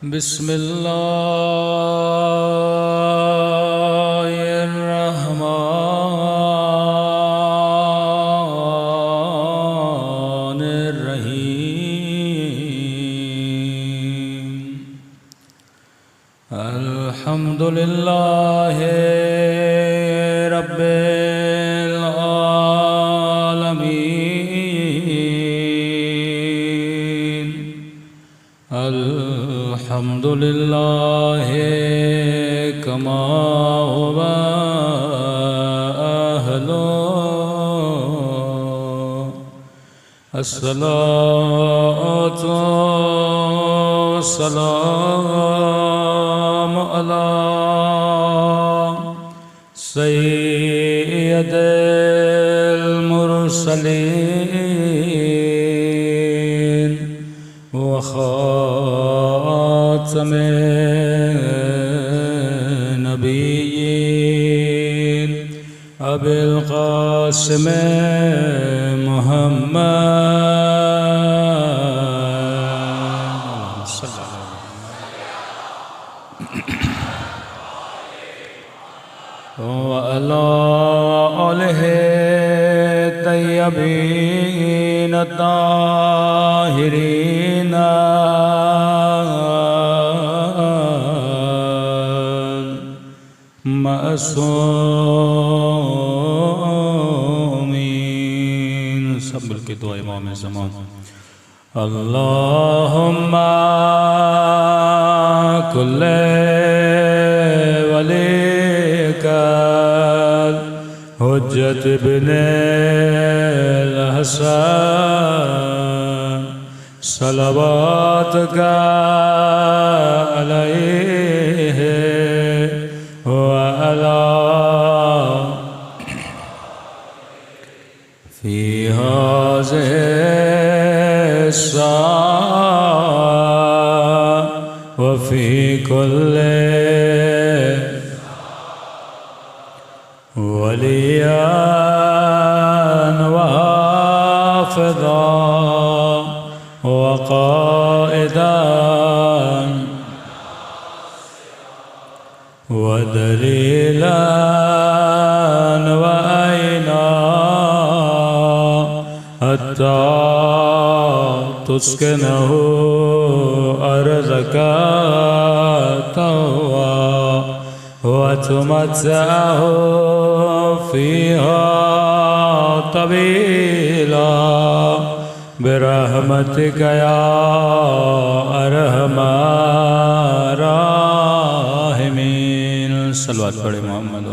बिस्मिल्लाहिर्रहमानिर्रहीम। अल्हम्दुलिल्लाहि रब्बिल आलमीन। अल्हम्दुलिल्लाहि कमा हुवा अहलो। अस्सलातु वस्सलामु अला सय्यिदिल मुरसलीन व खातमिन नबिय्यीन अबिल क़ासिम मुहम्मद व अला आलिहि तय्यबीन ताहिरीन मासूमीन। सब मिलके दुआ इमाम ज़मान। अल्लाहुम्मा कुल्ले वलीकल हुज्जत इब्निल हसन सलवातुका अलैहि व अला फी हाज़िहि व फी कुल्ले वलियान व हाफ़िज़ा व क़ाइदान व दलीलान व आइना हत्ता तुस्किनहु अर्ज़का तवा व तुमत्तअहु फ़ीहा तवीला बिरहमतिका या अरहमर राहिमीन। सल्लल्लाहु अलैहि मोहम्मद।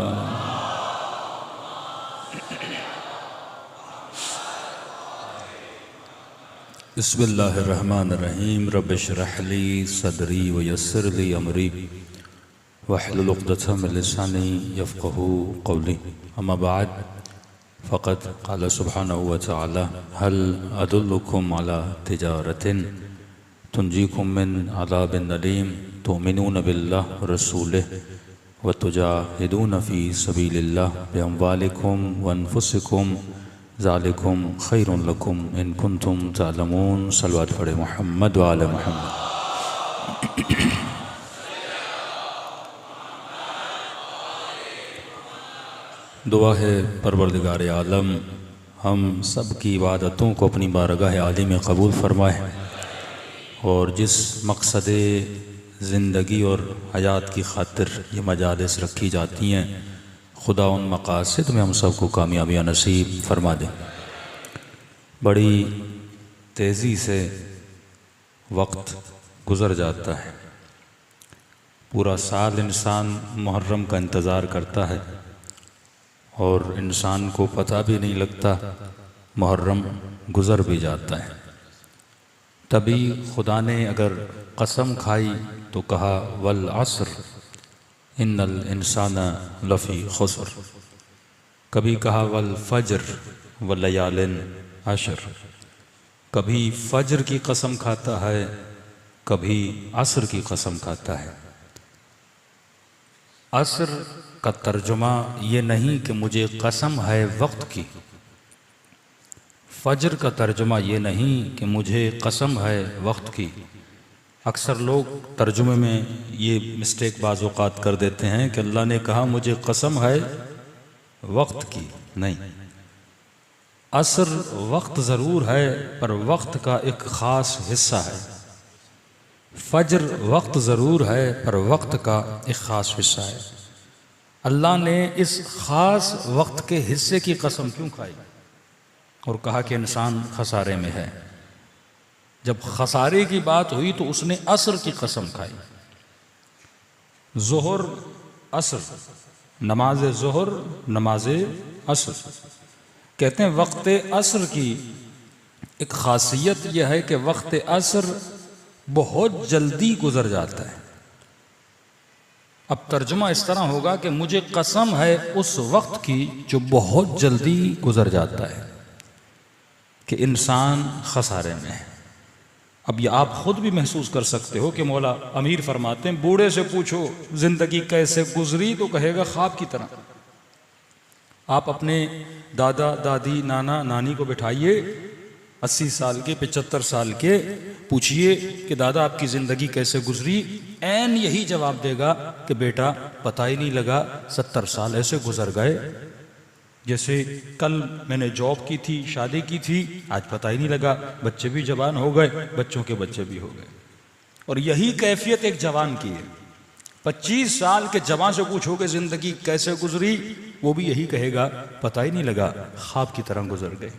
बिस्मिल्लाहिर्रहमानिर्रहीम। रब्बि इश्रह ली सदरी व यस्सिर ली अमरी वहलुल उक़दतम मिन लिसानी यफ़क़हू क़ौली। अम्मा बाद फ़क़द क़ाल सुब्हानहू व तआला हल अदुल्लुकुम अला तिजारतिन तुंजीकुम मिन अज़ाबिन अलीम तुमिनून बिल्लाहि व रसूलिहि व तुजाहिदून फ़ी सबीलिल्लाह बिअम्वालिकुम व अनफुसिकुम ज़ालिकुम खैरुन लकुम इन कुंतुम तालमून। सल्लल्लाहु अलैहि मुहम्मद व आले मुहम्मद। दुआ है परवरदिगार आलम हम सब की इबादतों को अपनी बारगाह आली में कबूल फरमाए और जिस मकसद ज़िंदगी और हयात की खातिर ये मजालिस रखी जाती हैं खुदा उन मकासद में हम सब को कामयाबियाँ नसीब फरमा दे। बड़ी तेज़ी से वक्त गुज़र जाता है। पूरा साल इंसान मुहर्रम का इंतज़ार करता है और इंसान को पता भी नहीं लगता मुहर्रम गुज़र भी जाता है। तभी खुदा ने अगर कसम खाई तो कहा वल अस्र इन्नल इंसाना लफ़ी खुस्र। कभी कहा वल फज्र व लयालिन अशर। कभी फज्र की कसम खाता है, कभी असर की कसम खाता है। असर का तर्जुमा ये नहीं कि मुझे कसम है वक्त की। फज्र का तर्जुमा ये नहीं कि मुझे कसम है वक्त की। अक्सर लोग तर्जुमे में ये मिस्टेक बाज़ औक़ात कर देते हैं कि अल्लाह ने कहा मुझे कसम है वक्त की। नहीं, असर वक्त ज़रूर है पर वक्त का एक ख़ास हिस्सा है। फजर वक्त ज़रूर है पर वक्त का एक ख़ास हिस्सा है। अल्लाह ने इस ख़ास वक्त के हिस्से की कसम क्यों खाई और कहा कि इंसान खसारे में है? जब खसारे की बात हुई तो उसने असर की कसम खाई। ज़ोहर असर, नमाज ज़ोहर नमाज असर। कहते हैं वक्त असर की एक ख़ासियत यह है कि वक्त असर बहुत जल्दी गुजर जाता है। अब तर्जुमा इस तरह होगा कि मुझे कसम है उस वक्त की जो बहुत जल्दी गुजर जाता है कि इंसान खसारे में है। अब ये आप खुद भी महसूस कर सकते हो कि मौला अमीर फरमाते हैं बूढ़े से पूछो जिंदगी कैसे गुजरी तो कहेगा ख्वाब की तरह। आप अपने दादा दादी नाना नानी को बिठाइए 80 साल के 75 साल के, पूछिए कि दादा आपकी ज़िंदगी कैसे गुजरी, ऐन यही जवाब देगा कि बेटा पता ही नहीं लगा 70 साल ऐसे गुजर गए, जैसे कल मैंने जॉब की थी, शादी की थी, आज पता ही नहीं लगा, बच्चे भी जवान हो गए, बच्चों के बच्चे भी हो गए। और यही कैफियत एक जवान की है। 25 साल के जवान से पूछोगे ज़िंदगी कैसे गुजरी, वो भी यही कहेगा पता ही नहीं लगा, ख्वाब की तरह गुजर गए।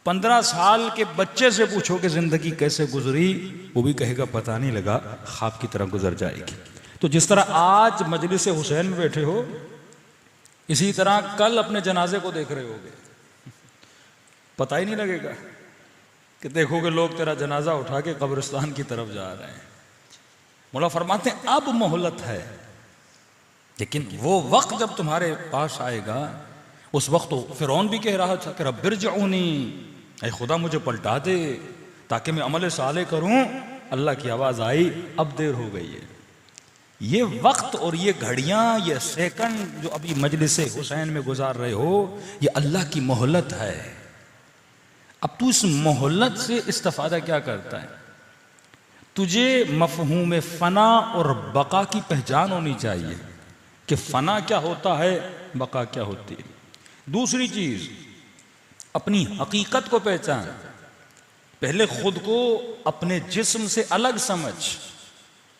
15 साल के बच्चे से पूछोगे ज़िंदगी कैसे गुजरी, वो भी कहेगा पता नहीं लगा, ख्वाब की तरह गुजर जाएगी। तो जिस तरह आज मजलिस हुसैन में बैठे हो, इसी तरह कल अपने जनाजे को देख रहे होगे, पता ही नहीं लगेगा कि देखोगे लोग तेरा जनाजा उठा के कब्रिस्तान की तरफ जा रहे हैं। मौला फरमाते हैं अब मोहलत है, लेकिन वो वक्त जब तुम्हारे पास आएगा, उस वक्त तो फिरौन भी कह रहा था कि रब्बिरजिऊनी, ऐ खुदा मुझे पलटा दे ताकि मैं अमल साले करूं। अल्लाह की आवाज़ आई अब देर हो गई है। ये वक्त और ये घड़ियां, ये सेकंड जो अभी मजलिस हुसैन में गुजार रहे हो, ये अल्लाह की मोहलत है। अब तू इस मोहलत से इस्तिफादा क्या करता है? तुझे मफहूम फना और बका की पहचान होनी चाहिए कि फना क्या होता है, बका क्या होती है। दूसरी चीज, अपनी हकीकत को पहचान। पहले खुद को अपने जिस्म से अलग समझ।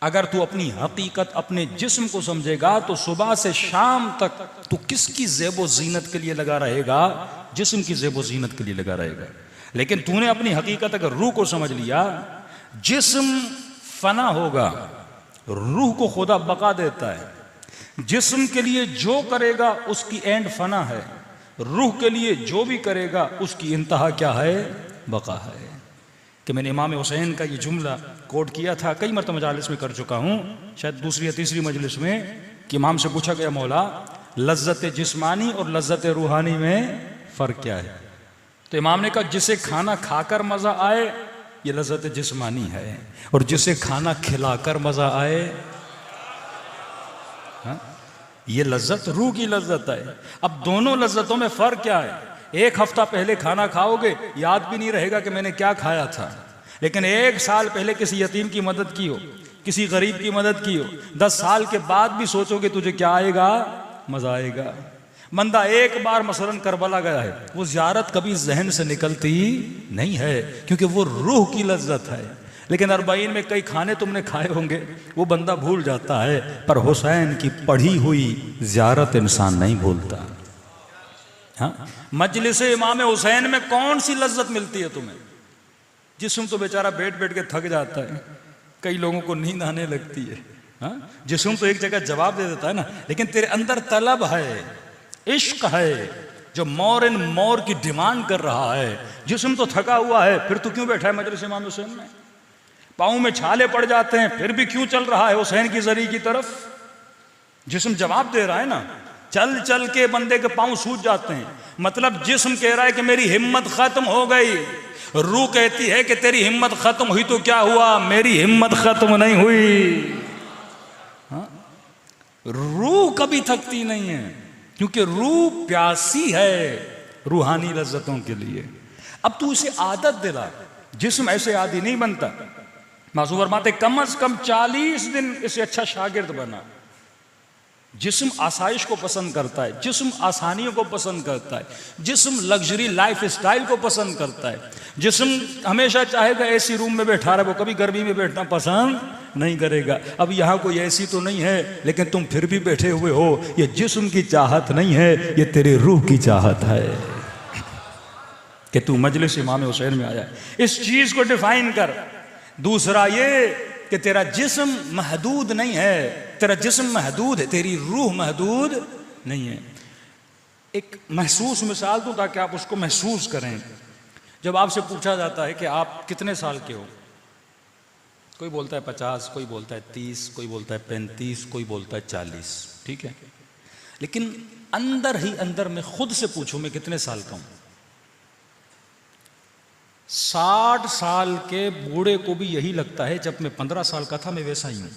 अगर तू अपनी हकीकत अपने जिस्म को समझेगा तो सुबह से शाम तक तू किसकी ज़ेबो ज़ीनत के लिए लगा रहेगा? जिस्म की ज़ेबो ज़ीनत के लिए लगा रहेगा। लेकिन तूने अपनी हकीकत अगर रूह को समझ लिया, जिस्म फना होगा, रूह को खुदा बका देता है। जिस्म के लिए जो करेगा उसकी एंड फना है, रूह के लिए जो भी करेगा उसकी इंतहा क्या है? बका है। कि मैंने इमाम हुसैन का ये जुमला कोट किया था, कई मरतबा मजालिस में कर चुका हूँ, शायद दूसरी या तीसरी मजलिस में, कि इमाम से पूछा गया मौला लज्जत जिस्मानी और लज्जत रूहानी में फ़र्क क्या है? तो इमाम ने कहा जिसे खाना खाकर मज़ा आए ये लज्जत जिस्मानी है, और जिसे खाना खिलाकर मज़ा आए ये लज्जत रूह की लज्जत है। अब दोनों लज्जतों में फ़र्क क्या है? एक हफ्ता पहले खाना खाओगे, याद भी नहीं रहेगा कि मैंने क्या खाया था, लेकिन 1 साल पहले किसी यतीम की मदद की हो, किसी गरीब की मदद की हो, 10 साल के बाद भी सोचोगे तुझे क्या आएगा? मजा आएगा। बंदा एक बार मसलन करबला गया है, वो ज़ियारत कभी जहन से निकलती नहीं है, क्योंकि वो रूह की लज्जत है। लेकिन 40 में कई खाने तुमने खाए होंगे, वो बंदा भूल जाता है, पर हुसैन की पढ़ी हुई ज़ियारत इंसान नहीं भूलता। हाँ, मजलिस इमाम हुसैन में कौन सी लज्जत मिलती है तुम्हें? जिस्म तो बेचारा बैठ बैठ के थक जाता है, कई लोगों को नींद आने लगती है। हाँ, जिस्म तो एक जगह जवाब दे देता है ना, लेकिन तेरे अंदर तलब है, इश्क है, जो मोर एंड मोर की डिमांड कर रहा है। जिस्म तो थका हुआ है, फिर तू क्यों बैठा है मजलिस इमाम हुसैन में? पाँव में छाले पड़ जाते हैं, फिर भी क्यों चल रहा है हुसैन की जरी की तरफ? जिस्म जवाब दे रहा है ना, चल चल के बंदे के पांव सूज जाते हैं। मतलब जिस्म कह रहा है कि मेरी हिम्मत खत्म हो गई, रूह कहती है कि तेरी हिम्मत खत्म हुई तो क्या हुआ, मेरी हिम्मत खत्म नहीं हुई। हाँ? रूह कभी थकती नहीं है, क्योंकि रूह प्यासी है रूहानी लज्जतों के लिए। अब तू इसे आदत दिला, जिस्म ऐसे आदी नहीं बनता। मासूम फरमाते कम से कम 40 दिन इससे अच्छा शागिर्द बना। जिस्म आसाइश को पसंद करता है, जिस्म आसानियों को पसंद करता है, जिस्म लग्जरी लाइफ स्टाइल को पसंद करता है, जिस्म हमेशा चाहेगा एसी रूम में बैठा रहे, वो कभी गर्मी में बैठना पसंद नहीं करेगा। अब यहाँ कोई एसी तो नहीं है लेकिन तुम फिर भी बैठे हुए हो, ये जिस्म की चाहत नहीं है, ये तेरी रूह की चाहत है कि तू मजलिस इमाम हुसैन में आया। इस चीज को डिफाइन कर। दूसरा ये कि तेरा जिस्म महदूद नहीं है, तेरा जिस्म महदूद है, तेरी रूह महदूद नहीं है। एक महसूस मिसाल दूं ताकि आप उसको महसूस करें। जब आपसे पूछा जाता है कि आप कितने साल के हो, कोई बोलता है 50, कोई बोलता है 30, कोई बोलता है 35, कोई बोलता है 40, ठीक है। लेकिन अंदर ही अंदर में खुद से पूछूं मैं कितने साल का हूं। 60 साल के बूढ़े को भी यही लगता है जब मैं 15 साल का था मैं वैसा ही हूं।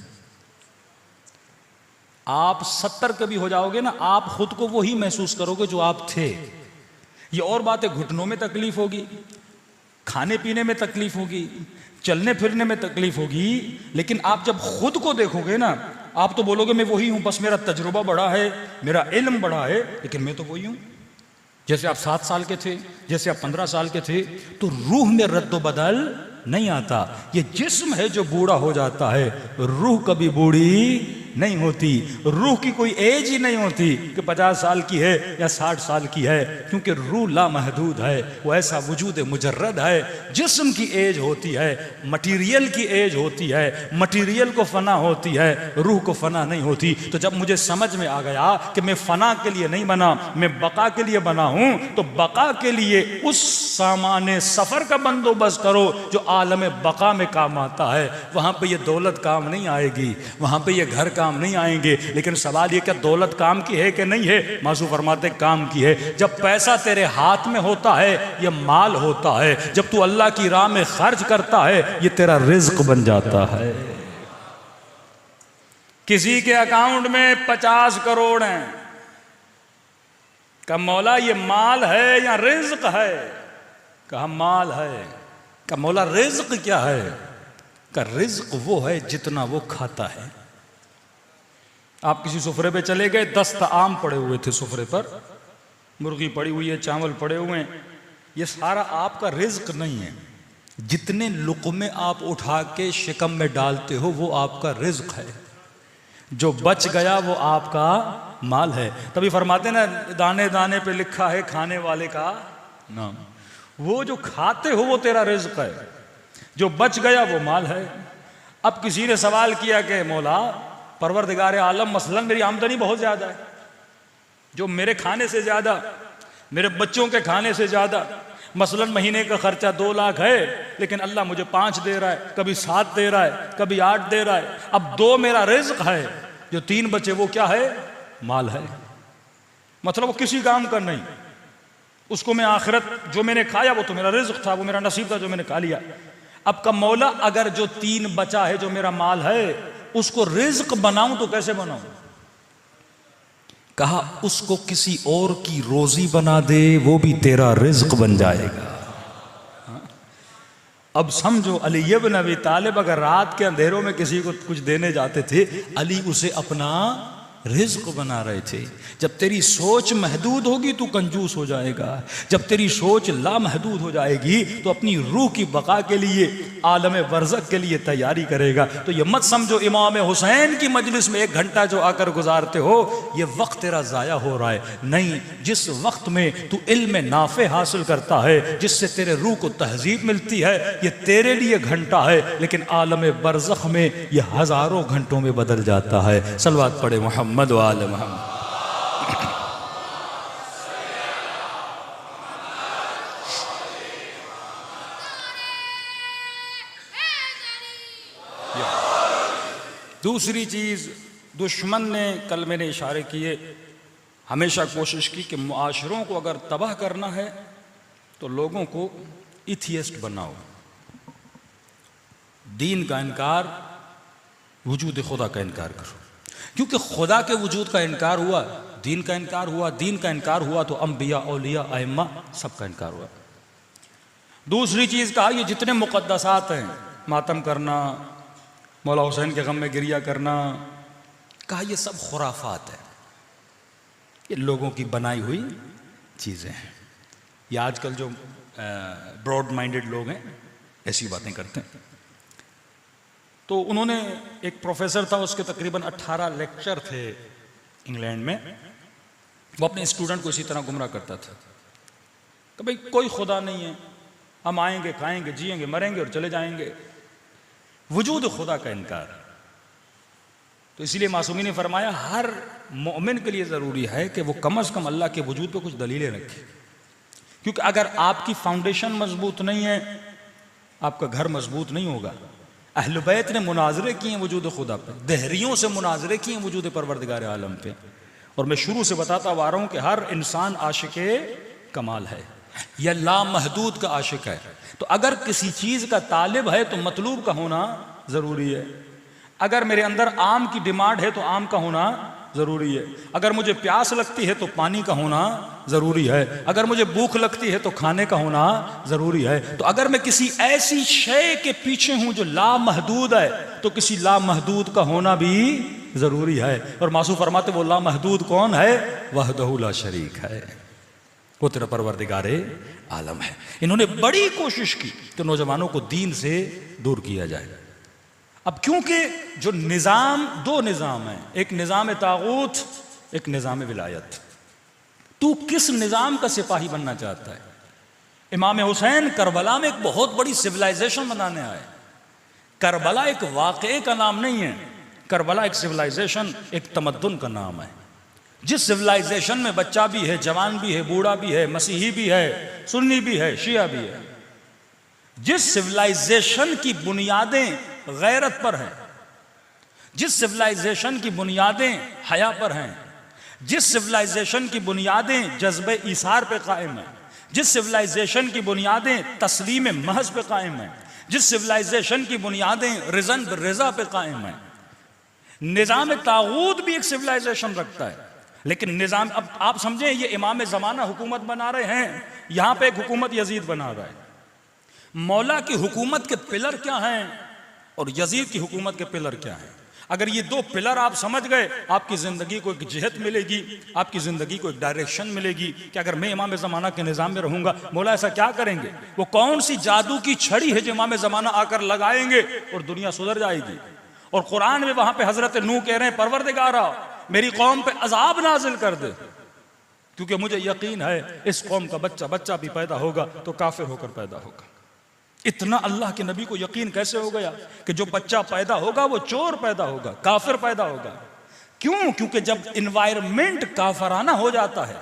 आप 70 के भी हो जाओगे ना, आप खुद को वही महसूस करोगे जो आप थे। ये और बात है, घुटनों में तकलीफ होगी, खाने पीने में तकलीफ होगी, चलने फिरने में तकलीफ होगी, लेकिन आप जब खुद को देखोगे ना आप तो बोलोगे मैं वही हूं, बस मेरा तजुर्बा बढ़ा है, मेरा इल्म बढ़ा है, लेकिन मैं तो वही हूं जैसे आप 7 साल के थे, जैसे आप 15 साल के थे। तो रूह में रद्द बदल नहीं आता। ये जिस्म है जो बूढ़ा हो जाता है, रूह कभी बूढ़ी नहीं होती। रूह की कोई एज ही नहीं होती कि 50 साल की है या 60 साल की है, क्योंकि रूह लामहदूद है, वो ऐसा वजूद मुजर्रद है। जिस्म की एज होती है, मटीरियल की एज होती है, मटीरियल को फना होती है, रूह को फना नहीं होती। तो जब मुझे समझ में आ गया कि मैं फना के लिए नहीं बना, मैं बका के लिए बना हूं, तो बका के लिए उस सामाने सफर का बंदोबस्त करो जो आलम बका में काम आता है। वहां पे ये दौलत काम नहीं आएगी, वहां पे ये घर काम नहीं आएंगे। लेकिन सवाल ये क्या दौलत काम की है कि नहीं है? मासूम फरमाते काम की है। जब पैसा तेरे हाथ में होता है ये माल होता है, जब तू अल्लाह की राह में खर्च करता है ये तेरा रिज्क बन जाता है। किसी के अकाउंट में 50 करोड़ हैं, का मौला ये माल है या रिज्क है? कहा माल है। का मौला रिज्क क्या है? का रिज्क वो है जितना वो खाता है। आप किसी सुफरे पे चले गए, 10 आम पड़े हुए थे सुफरे पर, मुर्गी पड़ी हुई है, चावल पड़े हुए हैं, ये सारा आपका रिज्क नहीं है। जितने लुक़मे आप उठा के शिकम में डालते हो वो आपका रिज्क है, जो बच गया वो आपका माल है। तभी फरमाते ना दाने दाने पे लिखा है खाने वाले का नाम। वो जो खाते हो वो तेरा रिज्क है, जो बच गया वो माल है। अब किसी ने सवाल किया कि मौला परवरदिगार आलम मसलन मेरी आमदनी बहुत ज्यादा है, जो मेरे खाने से ज्यादा, मेरे बच्चों के खाने से ज्यादा, मसलन महीने का खर्चा 2 लाख है, लेकिन अल्लाह मुझे 5 दे रहा है, कभी 7 दे रहा है, कभी 8 दे रहा है। अब 2 मेरा रिज्क है, जो 3 बचे वो क्या है? माल है। मतलब वो किसी काम का नहीं, उसको मैं आखिरत जो मैंने खाया वो तो मेरा रिज्क था, वो मेरा नसीब था जो मैंने खा लिया। अब का मौला अगर जो 3 बचा है जो मेरा माल है उसको रिज्क बनाऊं तो कैसे बनाऊं? कहा उसको किसी और की रोजी बना दे, वो भी तेरा रिज्क बन जाएगा। अब समझो अली इब्न अबी तालिब अगर रात के अंधेरों में किसी को कुछ देने जाते थे, अली उसे अपना रिज्क बना रहे थे। जब तेरी सोच महदूद होगी तू कंजूस हो जाएगा, जब तेरी सोच लामहदूद हो जाएगी तो अपनी रूह की बका के लिए, आलम बरज़ख के लिए तैयारी करेगा। तो ये मत समझो इमाम हुसैन की मजलिस में 1 घंटा जो आकर गुजारते हो ये वक्त तेरा ज़ाया हो रहा है। नहीं, जिस वक्त में तू इल्म नाफे हासिल करता है, जिससे तेरे रूह को तहजीब मिलती है, ये तेरे लिए घंटा है, लेकिन आलम बरज़ख में ये हज़ारों घंटों में बदल जाता है। सलवात पढ़े मोहम्मद व आले मोहम्मद। दूसरी चीज़, दुश्मन ने, कल मैंने इशारे किए, हमेशा कोशिश की कि मुआशरों को अगर तबाह करना है तो लोगों को इथियस्ट बनाओ। दीन का इनकार, वजूद खुदा का इनकार करो, क्योंकि खुदा के वजूद का इनकार हुआ, दीन का इनकार हुआ, दीन का इनकार हुआ तो अंबिया, औलिया, आइम्मा सबका इनकार हुआ। दूसरी चीज़ कहा ये जितने मुक़द्दसात हैं मातम करना, मौला हुसैन के गम में गिरिया करना। कहा ये सब खुराफात है, ये लोगों की बनाई हुई चीज़ें हैं। ये आजकल जो ब्रॉड माइंडेड लोग हैं ऐसी बातें करते हैं। तो उन्होंने, एक प्रोफेसर था, उसके तकरीबन 18 लेक्चर थे इंग्लैंड में। वो अपने स्टूडेंट को इसी तरह गुमराह करता था कि भाई कोई खुदा नहीं है, हम आएंगे, खाएंगे, जिएंगे, मरेंगे और चले जाएंगे। वजूद खुदा का इनकार। तो इसलिए मासूमी ने फरमाया हर मोमिन के लिए ज़रूरी है कि वो कम से कम अल्लाह के वजूद पे कुछ दलीलें रखे, क्योंकि अगर आपकी फाउंडेशन मजबूत नहीं है, आपका घर मजबूत नहीं होगा। अहल बैत ने मुनाजरे किए वजूद खुदा पे, दहरियों से मुनाजरे किए वजूद परवरदिगार आलम पे। और मैं शुरू से बताता आ रहा हूं कि हर इंसान आशिक़े कमाल है या लामहदूद का आशिक है। तो अगर किसी चीज़ का तालिब है तो मतलूब का होना ज़रूरी है। अगर मेरे अंदर आम की डिमांड है तो आम का होना ज़रूरी है। अगर मुझे प्यास लगती है तो पानी का होना ज़रूरी है। अगर मुझे भूख लगती है तो खाने का होना ज़रूरी है। तो अगर मैं किसी ऐसी शय के पीछे हूं जो लामहदूद है तो किसी लामहदूद का होना भी ज़रूरी है। और मासूम फरमाते वो लामहदूद कौन है? वहदहू ला शरीक है, वो तेरा परवरदिगारे आलम है। इन्होंने बड़ी कोशिश की कि नौजवानों को दीन से दूर किया जाए। अब क्योंकि जो निज़ाम, दो निज़ाम है, एक निज़ाम तागूत, एक निज़ाम विलायत। तू किस निज़ाम का सिपाही बनना चाहता है? इमाम हुसैन करबला में एक बहुत बड़ी सिविलाइजेशन बनाने आए। करबला एक वाक़े का नाम नहीं है, करबला एक सिविलाइजेशन, एक तमद्दुन का नाम है। जिस सिविलाइजेशन में बच्चा भी है, जवान भी है, बूढ़ा भी है, मसीही भी है, सुन्नी भी है, शिया भी है, जिस सिविलाइजेशन की बुनियादें गैरत पर हैं, जिस सिविलाइजेशन की बुनियादें हया पर हैं, जिस सिविलाइजेशन की बुनियादें जज्बे ईसार पे कायम हैं, जिस सिविलाइजेशन की बुनियादें तस्लीम महज पे कायम हैं, जिस सिविलाइजेशन की बुनियादें रिजन रजा पे कायम हैं। निज़ाम तागूत भी एक सिविलाइजेशन रखता है, लेकिन निज़ाम, अब आप समझें, ये इमाम ज़माना हुकूमत बना रहे हैं, यहां पे एक हुकूमत यजीद बना रहा है। मौला की हुकूमत के पिलर क्या हैं और यजीद की हुकूमत के पिलर क्या हैं? अगर ये दो पिलर आप समझ गए, आपकी ज़िंदगी को एक जिहत मिलेगी, आपकी ज़िंदगी को एक डायरेक्शन मिलेगी कि अगर मैं इमाम ज़माना के निज़ाम में रहूँगा, मौला ऐसा क्या करेंगे, वो कौन सी जादू की छड़ी है जो इमाम ज़माना आकर लगाएंगे और दुनिया सुधर जाएगी। और कुरान में वहाँ पे हज़रत नूह कह रहे हैं, परवरदिगारा मेरी कौम पे अजाब नाजिल कर दे, क्योंकि मुझे यकीन है इस कौम का बच्चा भी पैदा होगा तो काफिर होकर पैदा होगा। इतना अल्लाह के नबी को यकीन कैसे हो गया कि जो बच्चा पैदा होगा वो चोर पैदा होगा, काफिर पैदा होगा? क्यों? क्योंकि जब इन्वायरमेंट काफराना हो जाता है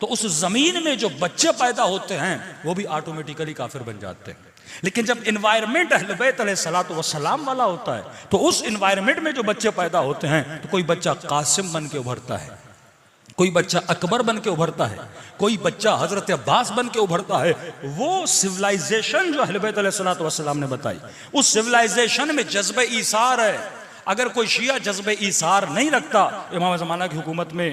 तो उस जमीन में जो बच्चे पैदा होते हैं वो भी ऑटोमेटिकली काफिर बन जाते हैं। लेकिन जब इन्वायरमेंट अहले बैत अलैहिस्सलातु वस्सलाम वाला होता है तो उस इन्वायरमेंट में जो बच्चे पैदा होते हैं, तो कोई बच्चा कासिम बन के उभरता है, कोई बच्चा अकबर बन के उभरता है, कोई बच्चा हजरत अब्बास बन के उभरता है। वो सिविलाइजेशन जो अहले बैत अलैहिस्सलातु वस्सलाम ने बताई, उस सिविलाइजेशन में जज्बे ईसार है। अगर कोई शिया जज्बे ईसार नहीं रखता, इमाम ज़माना की हुकूमत में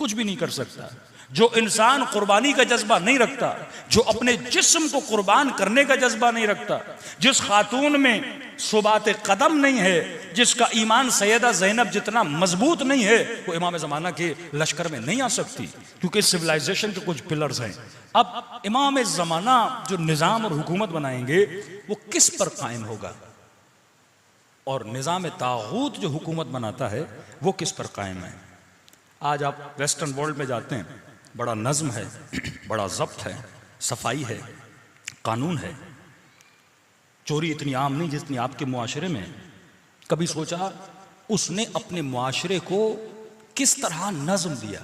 कुछ भी नहीं कर सकता। जो इंसान कुर्बानी का जज्बा नहीं रखता, जो अपने जिस्म को कुर्बान करने का जज्बा नहीं रखता, जिस खातून में सुबात कदम नहीं है, जिसका ईमान सैयदा ज़ैनब जितना मजबूत नहीं है, वो इमाम ज़माना के लश्कर में नहीं आ सकती, क्योंकि सिविलाइजेशन के कुछ पिलर्स हैं। अब इमाम ज़माना जो निज़ाम और हुकूमत बनाएंगे वो किस पर कायम होगा, और निज़ाम तागूत जो हुकूमत बनाता है वो किस पर कायम है? आज आप वेस्टर्न वर्ल्ड में जाते हैं, बड़ा नज़्म है, बड़ा ज़ब्त है, सफाई है, कानून है, चोरी इतनी आम नहीं जितनी आपके मुआशरे में। कभी सोचा उसने अपने मुआशरे को किस तरह नज़्म दिया?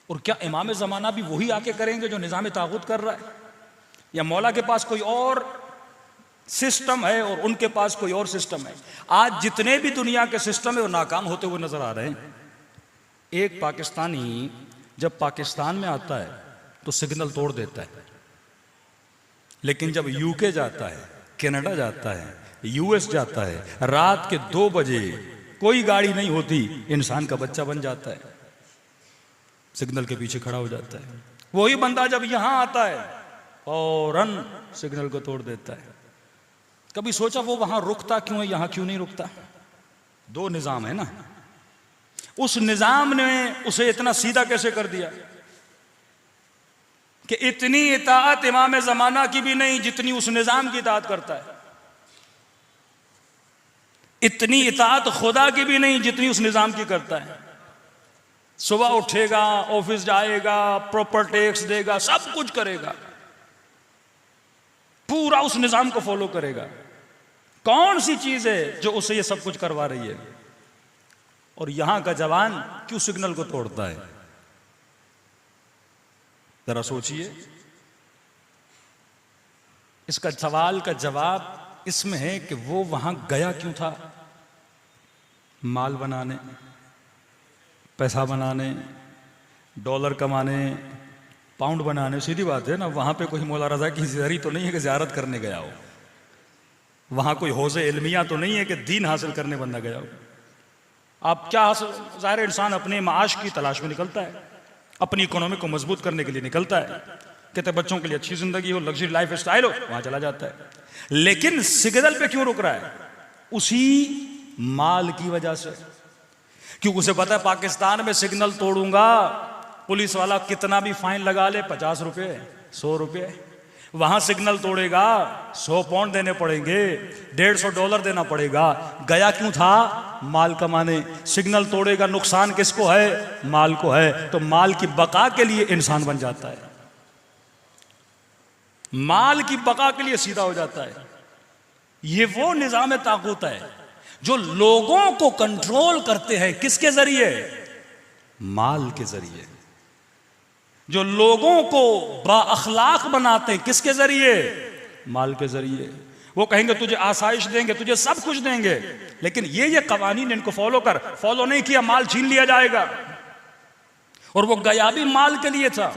और क्या इमाम ज़माना भी वही आके करेंगे जो निज़ाम तागूत कर रहा है, या मौला के पास कोई और सिस्टम है और उनके पास कोई और सिस्टम है? आज जितने भी दुनिया के सिस्टम है वो नाकाम होते हुए नजर आ रहे हैं। एक पाकिस्तानी जब पाकिस्तान में आता है तो सिग्नल तोड़ देता है, लेकिन जब यूके जाता है, कनाडा जाता है, यूएस जाता है, रात के 2 बजे कोई गाड़ी नहीं होती, इंसान का बच्चा बन जाता है, सिग्नल के पीछे खड़ा हो जाता है। वही बंदा जब यहां आता है फौरन सिग्नल को तोड़ देता है। कभी सोचा वो वहां रुकता क्यों है, यहां क्यों नहीं रुकता? दो निजाम है ना। उस निजाम ने उसे इतना सीधा कैसे कर दिया कि इतनी इताअत इमाम जमाना की भी नहीं जितनी उस निजाम की इताअत करता है, इतनी इताअत खुदा की भी नहीं जितनी उस निजाम की करता है। सुबह उठेगा, ऑफिस जाएगा, प्रॉपर टैक्स देगा, सब कुछ करेगा, पूरा उस निजाम को फॉलो करेगा। कौन सी चीज है जो उसे ये सब कुछ करवा रही है? और यहां का जवान क्यों सिग्नल को तोड़ता है? जरा सोचिए। इसका सवाल का जवाब इसमें है कि वो वहां गया क्यों था? माल बनाने, पैसा बनाने, डॉलर कमाने, पाउंड बनाने। सीधी बात है ना, वहां पे कोई मौला रजा की ज़ियारत तो नहीं है कि ज़ियारत करने गया हो, वहां कोई हौज़े इल्मिया तो नहीं है कि दीन हासिल करने बंदा गया हो। आप क्या हासिल, ज़ाहिर इंसान अपने माश की तलाश में निकलता है, अपनी इकोनॉमी को मजबूत करने के लिए निकलता है, कहते बच्चों के लिए अच्छी जिंदगी हो, लग्जरी लाइफ स्टाइल हो, वहां चला जाता है। लेकिन सिग्नल पे क्यों रुक रहा है? उसी माल की वजह से। क्योंकि उसे पता है पाकिस्तान में सिग्नल तोड़ूंगा, पुलिस वाला कितना भी फाइन लगा ले, 50 रुपए 100 रुपए, वहां सिग्नल तोड़ेगा 100 पाउंड देने पड़ेंगे, $150 देना पड़ेगा। गया क्यों था? माल कमाने। सिग्नल तोड़ेगा, नुकसान किसको है? माल को है। तो माल की बका के लिए इंसान बन जाता है, माल की बका के लिए सीधा हो जाता है। ये वो निजाम ताकूत है जो लोगों को कंट्रोल करते हैं। किसके जरिए? माल के जरिए। जो लोगों को बाअखलाक बनाते हैं, किसके जरिए? माल के जरिए। वो कहेंगे तुझे आसाइश देंगे, तुझे सब कुछ देंगे, लेकिन ये कवानीन इनको फॉलो कर। फॉलो नहीं किया, माल छीन लिया जाएगा। और वो गया भी माल के लिए था।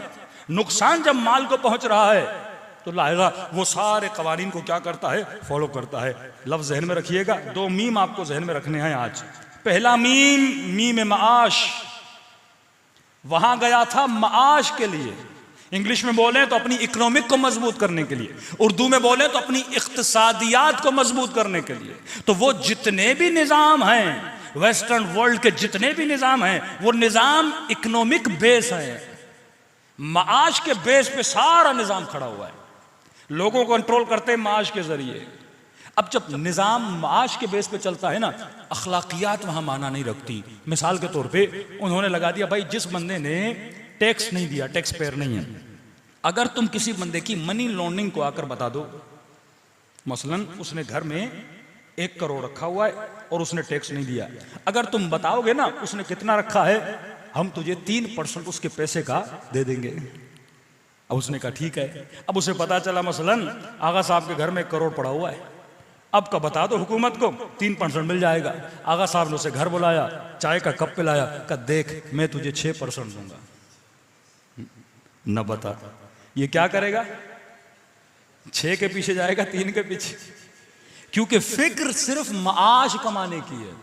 नुकसान जब माल को पहुंच रहा है तो लाएगा वो सारे कवानीन को क्या करता है? फॉलो करता है। लफ्ज जहन में रखिएगा, 2 मीम आपको जहन में रखने हैं आज। पहला मीम, मीम माश। वहां गया था माश के लिए। इंग्लिश में बोले तो अपनी इकोनॉमिक को मजबूत करने के लिए, उर्दू में बोले तो अपनी इक्तिसादियात को मजबूत करने के लिए। तो वो जितने भी निजाम हैं, वेस्टर्न वर्ल्ड के जितने भी निजाम हैं, वो निजाम इकोनॉमिक बेस है। माश के बेस पे सारा निजाम खड़ा हुआ है। लोगों को कंट्रोल करते हैं माश के जरिए। अब जब निजाम माश के बेस पे चलता है ना, अखलाकियात वहां माना नहीं रखती। मिसाल के तौर पे उन्होंने लगा दिया, भाई जिस बंदे ने टैक्स नहीं दिया, टैक्स पेयर नहीं है, अगर तुम किसी बंदे की मनी लॉन्ड्रिंग को आकर बता दो, मसलन उसने घर में 1 करोड़ रखा हुआ है और उसने टैक्स नहीं दिया, अगर तुम बताओगे ना उसने कितना रखा है, हम तुझे 3% उसके पैसे का दे देंगे। अब उसने कहा ठीक है। अब उसे पता चला मसलन आगा साहब के घर में 1 करोड़ पड़ा हुआ है, अब का बता दो हुकूमत को, 3% मिल जाएगा। आगा साहब ने उसे घर बुलाया, चाय का कप पिलाया, कहा देख मैं तुझे 6% दूंगा। न बता ये क्या करेगा? 6 के पीछे जाएगा, 3 के पीछे। क्योंकि फिक्र सिर्फ माश कमाने की है,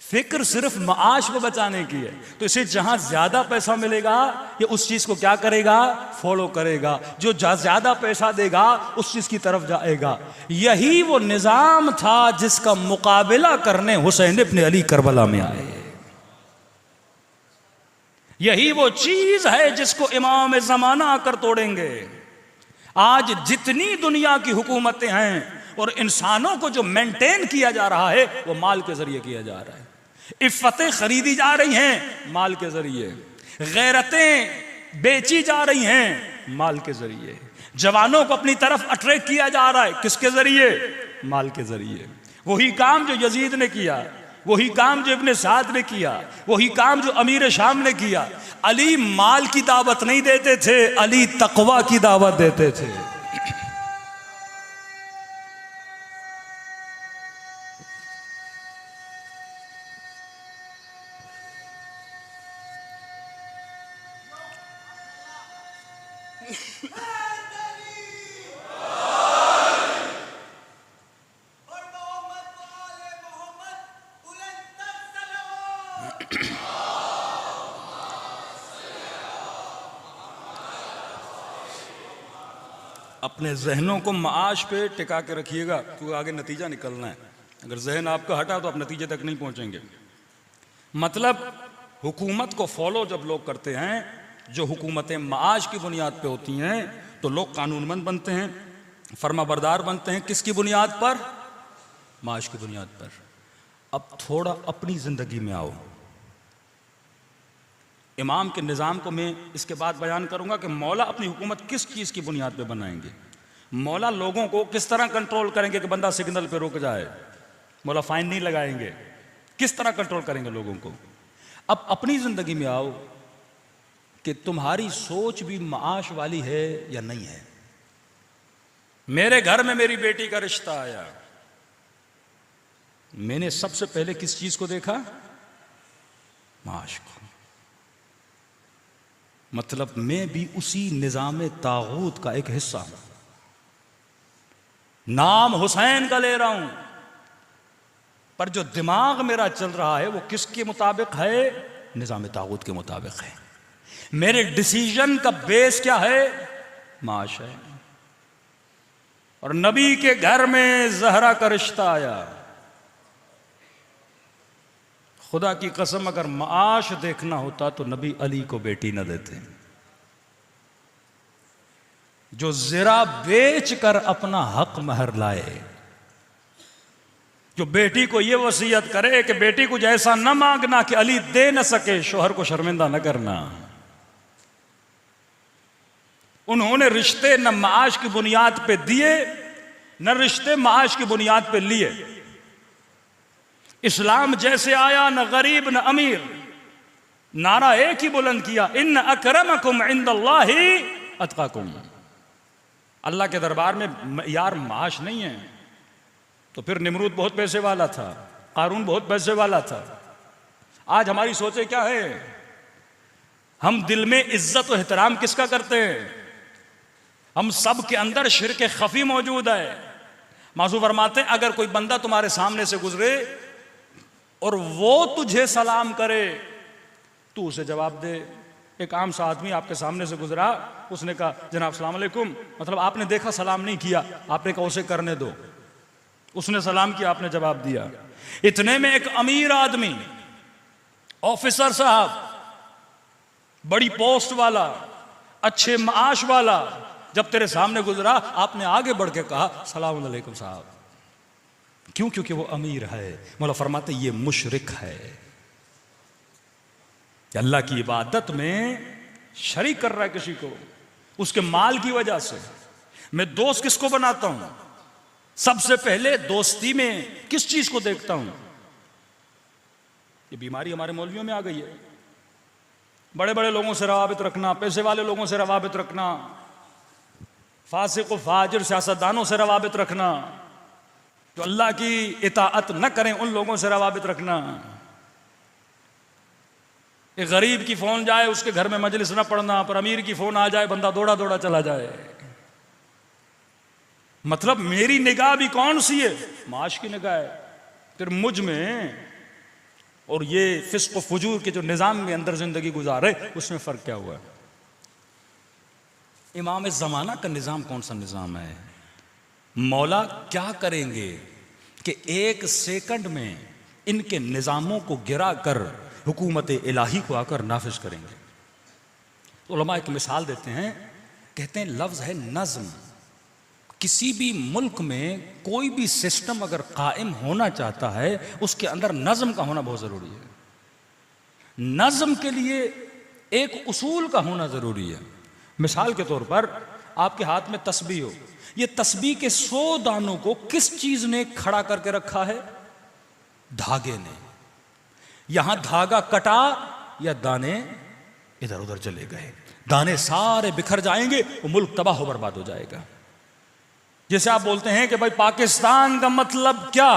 फिक्र सिर्फ माश को बचाने की है। तो इसे जहां ज्यादा पैसा मिलेगा ये उस चीज को क्या करेगा? फॉलो करेगा। जो ज्यादा पैसा देगा उस चीज की तरफ जाएगा। यही वो निजाम था जिसका मुकाबला करने हुसैन इब्न अली करबला में आए। यही वो चीज है जिसको इमाम ज़माना आकर तोड़ेंगे। आज जितनी दुनिया की हुकूमतें हैं और इंसानों को जो मेंटेन किया जा रहा है वो माल के जरिए किया जा रहा है। इफ़्फ़तें खरीदी जा रही हैं माल के जरिए, गैरतें बेची जा रही हैं माल के जरिए, जवानों को अपनी तरफ अट्रैक्ट किया जा रहा है किसके जरिए? माल के जरिए। वही काम जो यजीद ने किया, वही काम जो इब्ने साद ने किया, वही काम जो अमीर शाम ने किया। अली माल की दावत नहीं देते थे, अली तकवा की दावत देते थे। अपने जहनों को माश पे टिका के रखिएगा, क्योंकि आगे नतीजा निकलना है। अगर जहन आपका हटा तो आप नतीजे तक नहीं पहुंचेंगे। मतलब हुकूमत को फॉलो जब लोग करते हैं, जो हुकूमतें माश की बुनियाद पे होती हैं, तो लोग कानूनमंद बनते हैं, फर्माबरदार बनते हैं। किसकी बुनियाद पर? माश की बुनियाद पर। अब थोड़ा अपनी जिंदगी में आओ। इमाम के निज़ाम को मैं इसके बाद बयान करूंगा कि मौला अपनी हुकूमत किस चीज़ की बुनियाद पे बनाएंगे। मौला लोगों को किस तरह कंट्रोल करेंगे कि बंदा सिग्नल पे रुक जाए। मौला फाइन नहीं लगाएंगे, किस तरह कंट्रोल करेंगे लोगों को। अब अपनी जिंदगी में आओ कि तुम्हारी सोच भी माश वाली है या नहीं है। मेरे घर में मेरी बेटी का रिश्ता आया, मैंने सबसे पहले किस चीज को देखा? माश को। मतलब मैं भी उसी निजाम तागूत का एक हिस्सा हूं। नाम हुसैन का ले रहा हूं, पर जो दिमाग मेरा चल रहा है वो किसके मुताबिक है? निजाम तागूत के मुताबिक है। मेरे डिसीजन का बेस क्या है? माश है। और नबी के घर में जहरा का रिश्ता आया। खुदा की कसम, अगर माश देखना होता तो नबी अली को बेटी न देते। जो ज़रा बेच कर अपना हक महर लाए, जो बेटी को यह वसीयत करे कि बेटी कुछ ऐसा न मांगना कि अली दे न सके, शोहर को शर्मिंदा न करना। उन्होंने रिश्ते न माश की बुनियाद पे दिए, न रिश्ते माश की बुनियाद पे लिए। इस्लाम जैसे आया, न गरीब न अमीर, नारा एक ही बुलंद किया, इन्न अकरमकुम इंदल्लाहि अतकाकुम। अल्लाह के दरबार में यार माश नहीं है। तो फिर निमरूद बहुत पैसे वाला था, कारून बहुत पैसे वाला था। आज हमारी सोचे क्या है? हम दिल में इज्जत और एहतराम किसका करते हैं? हम सब के अंदर शिर्क खफी मौजूद है। मासूम फरमाते हैं, अगर कोई बंदा तुम्हारे सामने से गुजरे और वो तुझे सलाम करे, तू उसे जवाब दे। एक आम सा आदमी आपके सामने से गुजरा, उसने कहा जनाब सलाम अलैकुम, मतलब आपने देखा सलाम नहीं किया, आपने कहा उसे करने दो। उसने सलाम किया, आपने जवाब दिया। इतने में एक अमीर आदमी, ऑफिसर साहब, बड़ी पोस्ट वाला, अच्छे माश वाला, जब तेरे सामने गुजरा, आपने आगे बढ़ के कहा सलाम अलैकुम साहब। क्यों? क्योंकि वो अमीर है। मौला फरमाते ये मुशरिक है, अल्लाह की इबादत में शरीक कर रहा है किसी को, उसके माल की वजह से। मैं दोस्त किसको बनाता हूं? सबसे पहले दोस्ती में किस चीज को देखता हूं? ये बीमारी हमारे मौलवियों में आ गई है। बड़े बड़े लोगों से रवाबित रखना, पैसे वाले लोगों से रवाबित रखना, फासिक व फाजिर सियासतदानों से रवाबित रखना, जो अल्लाह की इताअत न करें उन लोगों से रवाबित रखना। एक गरीब की फोन जाए, उसके घर में मजलिस न पढ़ना, पर अमीर की फोन आ जाए, बंदा दौड़ा दौड़ा चला जाए। मतलब मेरी निगाह भी कौन सी है? माश की निगाह है। फिर मुझ में और ये फिस्क व फुजूर के जो निज़ाम में अंदर जिंदगी गुजारे, उसमें फ़र्क क्या हुआ? इमाम ज़माना का निज़ाम कौन सा निज़ाम है? मौला क्या करेंगे कि एक सेकंड में इनके निज़ामों को गिरा कर हुकूमत इलाही को आकर नाफिज करेंगे। तो उलमा एक मिसाल देते हैं, कहते हैं लफ्ज़ है नज़्म। किसी भी मुल्क में कोई भी सिस्टम अगर कायम होना चाहता है, उसके अंदर नज़्म का होना बहुत ज़रूरी है। नज़्म के लिए एक उसूल का होना ज़रूरी है। मिसाल के तौर पर आपके हाथ में तस्बीह हो, ये तस्बीह के 100 दानों को किस चीज़ ने खड़ा करके रखा है? धागे ने। यहां धागा कटा या दाने इधर उधर चले गए, दाने सारे बिखर जाएंगे, वो मुल्क तबाह बर्बाद हो जाएगा। जैसे आप बोलते हैं कि भाई पाकिस्तान का मतलब क्या?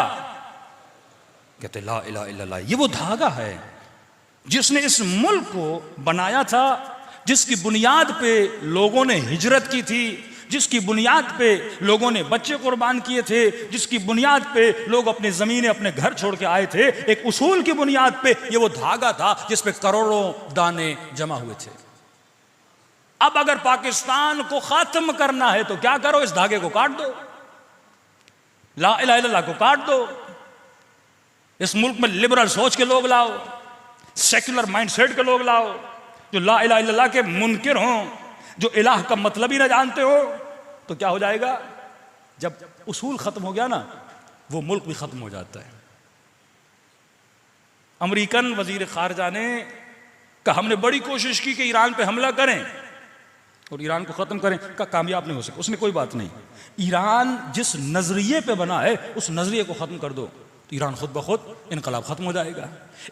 कहते ला इलाहा इल्लल्लाह। ये वो धागा है जिसने इस मुल्क को बनाया था, जिसकी बुनियाद पे लोगों ने हिजरत की थी, जिसकी बुनियाद पे लोगों ने बच्चे कुर्बान किए थे, जिसकी बुनियाद पे लोग अपनी ज़मीनें, अपने घर छोड़ के आए थे। एक उसूल की बुनियाद पे ये वो धागा था जिस पे करोड़ों दाने जमा हुए थे। अब अगर पाकिस्तान को खत्म करना है तो क्या करो, इस धागे को काट दो, ला इलाहा इल्लल्लाह को काट दो, इस मुल्क में लिबरल सोच के लोग लाओ, सेक्युलर माइंडसेट के लोग लाओ, जो ला इलाहा इल्लल्लाह के मुनकिर हों, जो इलाह का मतलब ही ना जानते हो। तो क्या हो जाएगा, जब उसूल खत्म हो गया ना, वो मुल्क भी खत्म हो जाता है। अमेरिकन वजीर खारजा ने कहा हमने बड़ी कोशिश की कि ईरान पे हमला करें और ईरान को खत्म करें, का कामयाब नहीं हो सका। उसने कोई बात नहीं, ईरान जिस नजरिए पे बना है उस नजरिए को खत्म कर दो तो ईरान खुद ब खुद इनकलाब खत्म हो जाएगा।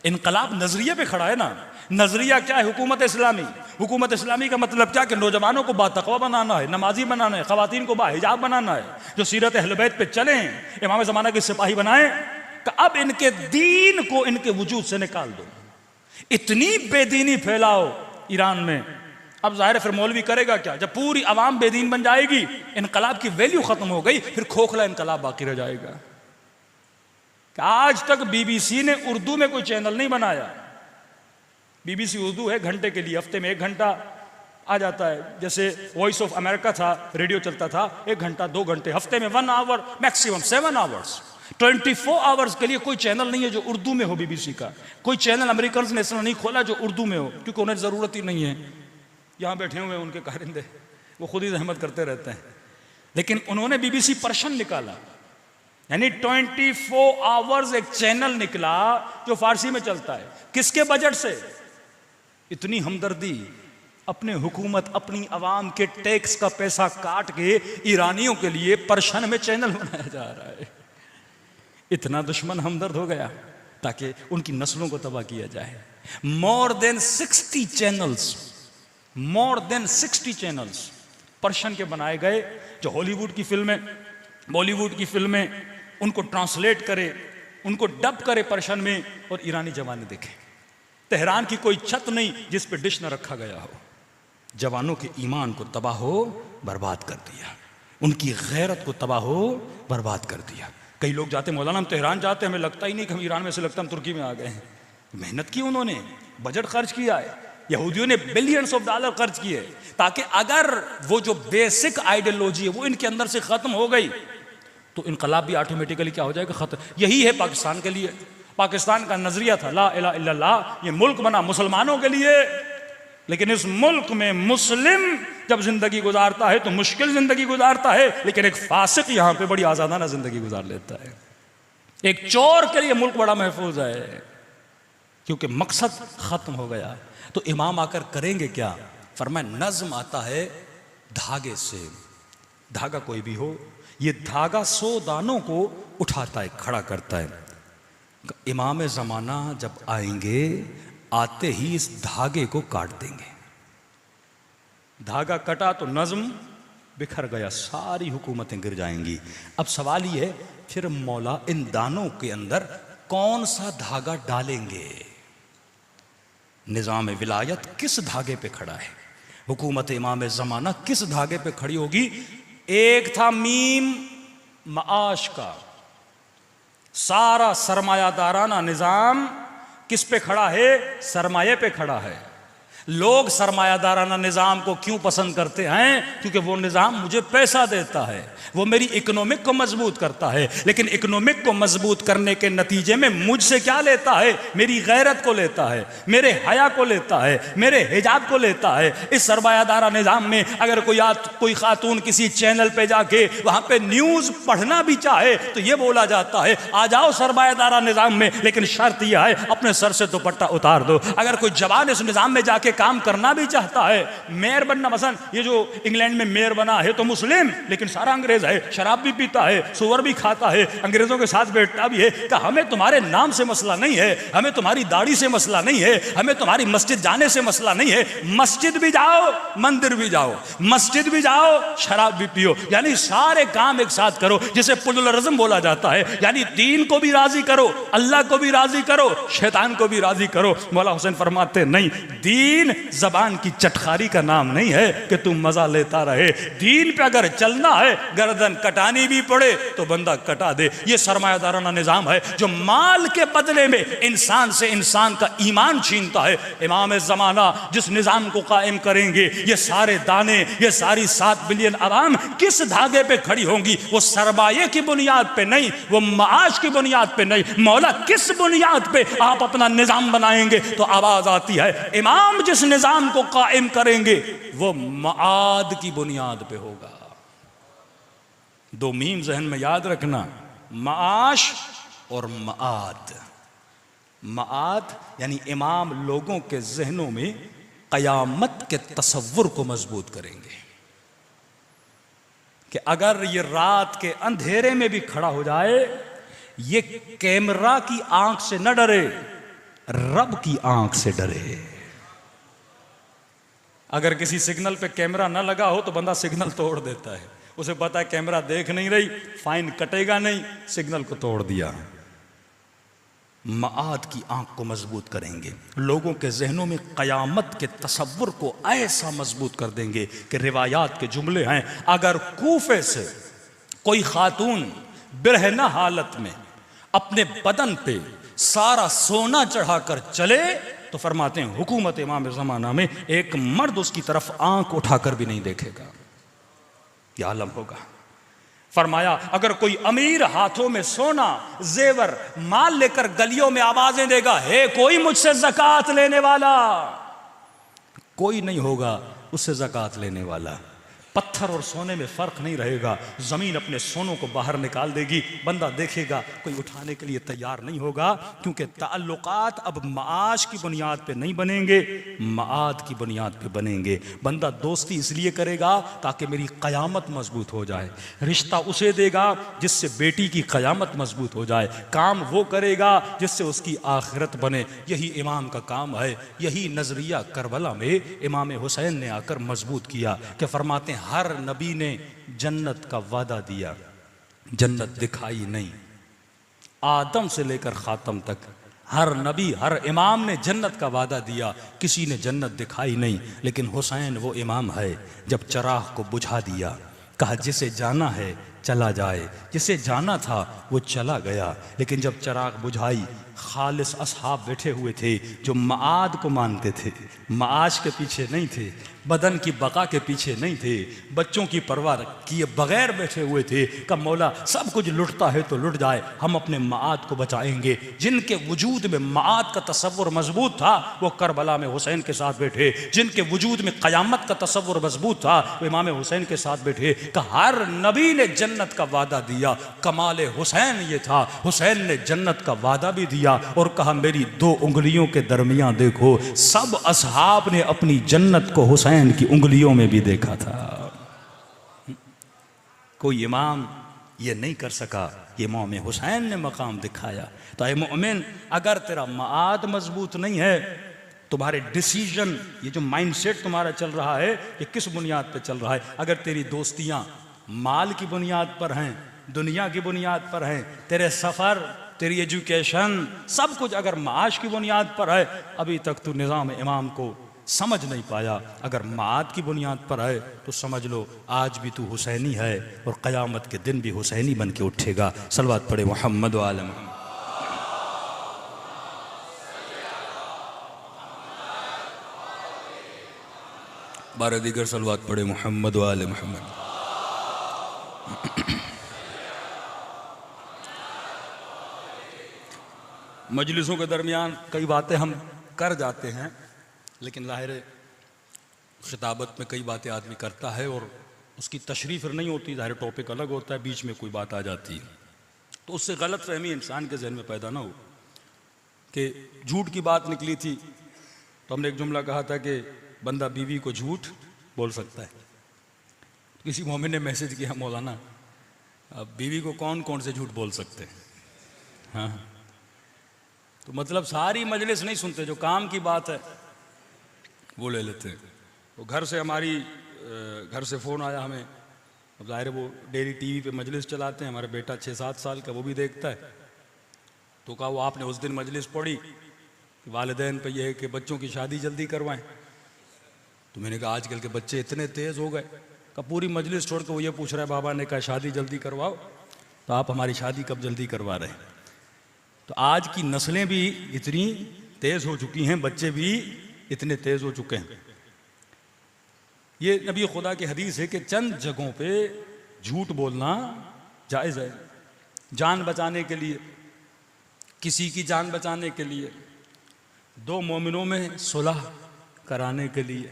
इनकलाब नजरिए पे खड़ा है ना। नजरिया क्या है? हुकूमत इस्लामी। हुकूमत इस्लामी का मतलब क्या कि नौजवानों को बातक़वा बनाना है, नमाजी बनाना है, खवातीन को बाहिजाब बनाना है, जो सीरत अहले बैत पे चलें, इमाम ज़माना के सिपाही बनाएं। कि अब इनके दीन को इनके वजूद से निकाल दो। इतनी बेदीनी फैलाओ ईरान में, अब जाहिर है फिर मौलवी करेगा क्या? जब पूरी आवाम बेदीन बन जाएगी, इनकलाब की वैल्यू खत्म हो गई, फिर खोखला इनकलाब बाकी रह जाएगा। आज तक बीबीसी ने उर्दू में कोई चैनल नहीं बनाया। बीबीसी उर्दू है, घंटे के लिए, हफ्ते में 1 घंटा आ जाता है। जैसे वॉइस ऑफ अमेरिका था, रेडियो चलता था 1 घंटा 2 घंटे, हफ्ते में 1 आवर, मैक्सिमम 7 आवर्स, 24 आवर्स के लिए कोई चैनल नहीं है जो उर्दू में हो। बीबीसी का कोई चैनल अमेरिकन ने इसलिए नहीं खोला जो उर्दू में हो, क्योंकि उन्हें ज़रूरत ही नहीं है। यहाँ बैठे हुए उनके कारिंदे, वो खुद ही रहमत करते रहते हैं। लेकिन उन्होंने बीबीसी पर्शियन निकाला, यानी 24 आवर्स एक चैनल निकला जो फारसी में चलता है। किसके बजट से? इतनी हमदर्दी, अपने हुकूमत, अपनी आवाम के टैक्स का पैसा काट के ईरानियों के लिए पर्शियन में चैनल बनाया जा रहा है। इतना दुश्मन हमदर्द हो गया ताकि उनकी नस्लों को तबाह किया जाए। मोर देन 60 चैनल्स पर्शियन के बनाए गए, जो हॉलीवुड की फिल्में, बॉलीवुड की फिल्में, उनको ट्रांसलेट करे, उनको डब करे पर्शियन में, और ईरानी जवान देखें। तेहरान की कोई छत नहीं जिस पे डिश न रखा गया हो। जवानों के ईमान को तबाह हो बर्बाद कर दिया, उनकी गैरत को तबाह हो बर्बाद कर दिया। कई लोग जाते, मौलाना हम तेहरान जाते, हमें लगता ही नहीं कि हम ईरान में से, लगता हम तुर्की में आ गए हैं। मेहनत की उन्होंने, बजट खर्च किया है, यहूदियों ने बिलियंस ऑफ डॉलर खर्च किए, ताकि अगर वो जो बेसिक आइडियोलॉजी है वो इनके अंदर से खत्म हो गई तो इनकलाब भी ऑटोमेटिकली क्या हो जाएगा, खत्म। यही है पाकिस्तान के लिए। पाकिस्तान का नजरिया था ला इलाहा इल्लल्लाह, ये मुल्क बना मुसलमानों के लिए, लेकिन इस मुल्क में मुस्लिम जब जिंदगी गुजारता है तो मुश्किल जिंदगी गुजारता है, लेकिन एक फासिक यहां पे बड़ी आजादाना जिंदगी गुजार लेता है। एक चोर के लिए मुल्क बड़ा महफूज है, क्योंकि मकसद खत्म हो गया। तो इमाम आकर करेंगे क्या? फरमाया नज्म आता है धागे से। धागा कोई भी हो, ये धागा 100 दानों को उठाता है, खड़ा करता है। इमाम ज़माना जब आएंगे, आते ही इस धागे को काट देंगे। धागा कटा तो नज्म बिखर गया, सारी हुकूमतें गिर जाएंगी। अब सवाल ये है, फिर मौला इन दानों के अंदर कौन सा धागा डालेंगे? निज़ाम विलायत किस धागे पे खड़ा है? हुकूमत इमाम ज़माना किस धागे पे खड़ी होगी? एक था मीम माश का, सारा सरमायादाराना निज़ाम किस पे खड़ा है? सरमाये पे खड़ा है। लोग सरमायादाराना निज़ाम को क्यों पसंद करते हैं? क्योंकि वो निज़ाम मुझे पैसा देता है, वो मेरी इकोनॉमिक को मजबूत करता है। लेकिन इकोनॉमिक को मजबूत करने के नतीजे में मुझसे क्या लेता है? मेरी गैरत को लेता है, मेरे हया को लेता है, मेरे हिजाब को लेता है। इस सरमायादारा निज़ाम में अगर कोई खातून किसी चैनल पे जाके वहाँ पे न्यूज़ पढ़ना भी चाहे तो ये बोला जाता है आ जाओ सरमायादारा निज़ाम में, लेकिन शर्त यह है अपने सर से दुपट्टा उतार दो। अगर कोई जवान इस निज़ाम में जाके काम करना भी चाहता है, मेयर बनना, मसलन ये जो इंग्लैंड में मेयर बना है तो मुस्लिम, लेकिन सारा अंग्रेज है, शराब भी पीता है, सुअर भी खाता है, अंग्रेजों के साथ बैठता भी है। कि हमें तुम्हारे नाम से मसला नहीं है, हमें तुम्हारी दाढ़ी से मसला नहीं है, हमें तुम्हारी मस्जिद जाने से मसला नहीं है। मस्जिद भी जाओ, मंदिर भी जाओ, मस्जिद भी जाओ, शराब भी पियो, यानी सारे काम एक साथ करो, जिसे प्लुरलिज्म बोला जाता है। यानी दीन को भी राजी करो, अल्लाह को भी राजी करो, शैतान को भी राजी करो। मौला हुसैन फरमाते नहीं, दीन दीन जबान की चटखारी का नाम नहीं है कि तू मजा लेता रहे। दीन पे अगर चलना है, गर्दन कटानी भी पड़े तो बंदा कटा दे। ये सरमायादाराना निजाम है जो माल के बदले में इंसान से इंसान का ईमान छीनता है। इमाम जमाना जिस निजाम को कायम करेंगे, ये सारे दाने, ये सारी 7 बिलियन आवाम किस धागे पे खड़ी होंगी? वो सरमाये की बुनियाद पे नहीं, वो माश की बुनियाद पे नहीं। मौला किस बुनियाद पे आप अपना निजाम बनाएंगे? तो आवाज आती है, इमाम जिस निजाम को कायम करेंगे वो माद की बुनियाद पे होगा। 2 मीम जहन में याद रखना, माश और माद। माद यानी इमाम लोगों के जहनों में कयामत के तसव्वुर को मजबूत करेंगे कि अगर ये रात के अंधेरे में भी खड़ा हो जाए, ये कैमरा की आंख से न डरे, रब की आंख से डरे। अगर किसी सिग्नल पे कैमरा ना लगा हो तो बंदा सिग्नल तोड़ देता है। उसे पता है कैमरा देख नहीं रही, फाइन कटेगा नहीं, सिग्नल को तोड़ दिया। माद की आंख को मजबूत करेंगे, लोगों के जहनों में कयामत के तसव्वुर को ऐसा मजबूत कर देंगे कि रिवायात के जुमले हैं, अगर कूफे से कोई खातून बिरहना हालत में अपने बदन पे सारा सोना चढ़ाकर चले तो फरमाते हैं हुकूमत इमाम ज़माना में एक मर्द उसकी तरफ आंख उठाकर भी नहीं देखेगा। यह आलम होगा। फरमाया अगर कोई अमीर हाथों में सोना जेवर माल लेकर गलियों में आवाजें देगा, हे कोई मुझसे ज़कात लेने वाला, कोई नहीं होगा उससे ज़कात लेने वाला। पत्थर और सोने में फर्क नहीं रहेगा, जमीन अपने सोनों को बाहर निकाल देगी, बंदा देखेगा कोई उठाने के लिए तैयार नहीं होगा, क्योंकि ताल्लुकात अब माश की बुनियाद पे नहीं बनेंगे, माद की बुनियाद पे बनेंगे। बंदा दोस्ती इसलिए करेगा ताकि मेरी कयामत मजबूत हो जाए, रिश्ता उसे देगा जिससे बेटी की कयामत मजबूत हो जाए, काम वो करेगा जिससे उसकी आखिरत बने। यही इमाम का काम है। यही नजरिया करबला में इमाम हुसैन ने आकर मजबूत किया कि फरमाते हैं हर नबी ने जन्नत का वादा दिया, जन्नत दिखाई नहीं। आदम से लेकर खातम तक हर नबी, हर इमाम ने जन्नत का वादा दिया, किसी ने जन्नत दिखाई नहीं। लेकिन हुसैन वो इमाम है जब चराग को बुझा दिया, कहा जिसे जाना है चला जाए, जिसे जाना था वो चला गया। लेकिन जब चराग बुझाई, खालिस असहाब बैठे हुए थे जो माद को मानते थे, माश के पीछे नहीं थे, बदन की बका के पीछे नहीं थे, बच्चों की परवाह किए बगैर बैठे हुए थे। कब मौला सब कुछ लुटता है तो लुट जाए, हम अपने माद को बचाएंगे। जिनके वजूद में माद का तसव्वुर मजबूत था वो करबला में हुसैन के साथ बैठे, जिनके वजूद में क़यामत का तसव्वुर मजबूत था वो इमाम हुसैन के साथ बैठे। कि हर नबी ने जन्नत का वादा दिया, कमाल हुसैन ये था, हुसैन ने जन्नत का वादा भी दिया और कहा मेरी 2 उंगलियों के दरमियान देखो। सब असहाब ने अपनी जन्नत को हुसैन की उंगलियों में भी देखा था। कोई इमाम ये नहीं कर सका, ये इमाम हुसैन ने मकाम दिखाया। तो ऐ मोमिन, अगर तेरा माद मजबूत नहीं है, तुम्हारे डिसीजन, ये जो माइंडसेट तुम्हारा चल रहा है, ये किस बुनियाद पे चल रहा है? अगर तेरी दोस्तियां माल की बुनियाद पर हैं, दुनिया की बुनियाद पर हैं, तेरे सफ़र, तेरी एजुकेशन, सब कुछ अगर माश की बुनियाद पर है, अभी तक तू निज़ाम इमाम को समझ नहीं पाया। अगर माद की बुनियाद पर है तो समझ लो आज भी तू हुसैनी है और क़यामत के दिन भी हुसैनी बन के उठेगा। सलवात पढ़े मोहम्मद व आले मोहम्मद। बारह दीगर सलवात पढ़े मोहम्मद व आले मोहम्मद। मजलिसों के दरमियान कई बातें हम कर जाते हैं, लेकिन ज़ाहिर खिताबत में कई बातें आदमी करता है और उसकी तशरीह फिर नहीं होती, ज़ाहिर टॉपिक अलग होता है, बीच में कोई बात आ जाती है तो उससे गलत फहमी इंसान के जहन में पैदा ना हो कि झूठ की बात निकली थी तो हमने एक जुमला कहा था कि बंदा बीवी को झूठ बोल सकता है। तो किसी मोमिन ने मैसेज किया, मौलाना अब बीवी को कौन कौन से झूठ बोल सकते हैं? हाँ, तो मतलब सारी मजलिस नहीं सुनते, जो काम की बात है वो ले लेते हैं। तो घर से फ़ोन आया हमें, अब ज़ाहिर वो डेली टीवी पे मजलिस चलाते हैं, हमारा बेटा 6-7 साल का, वो भी देखता है। तो कहा वो आपने उस दिन मजलिस पढ़ी कि वालिदैन पे ये है कि बच्चों की शादी जल्दी करवाएं, तो मैंने कहा आजकल के बच्चे इतने तेज़ हो गए कि पूरी मजलिस छोड़ के वो ये पूछ रहा है, बाबा ने कहा शादी जल्दी करवाओ, तो आप हमारी शादी कब जल्दी करवा रहे हैं। तो आज की नस्लें भी इतनी तेज़ हो चुकी हैं, बच्चे भी इतने तेज़ हो चुके हैं। ये नबी खुदा की हदीस है कि चंद जगहों पे झूठ बोलना जायज़ है, जान बचाने के लिए, किसी की जान बचाने के लिए, दो मोमिनों में सुलह कराने के लिए।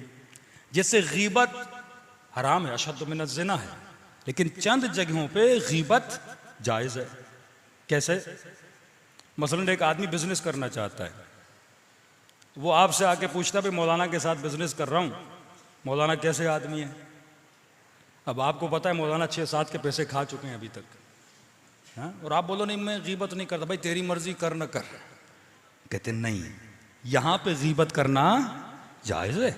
जैसे गीबत हराम है, अशद्द मिन ज़िना है, लेकिन चंद जगहों पे गीबत जायज़ है। कैसे? मसलन एक आदमी बिजनेस करना चाहता है, वो आपसे आके पूछता है भाई मौलाना के साथ बिजनेस कर रहा हूँ, मौलाना कैसे आदमी है। अब आपको पता है मौलाना 6-7 के पैसे खा चुके हैं अभी तक, हाँ? और आप बोलो नहीं मैं गीबत नहीं करता, भाई तेरी मर्जी कर न कर। कहते नहीं, यहाँ पे गीबत करना जायज़ है।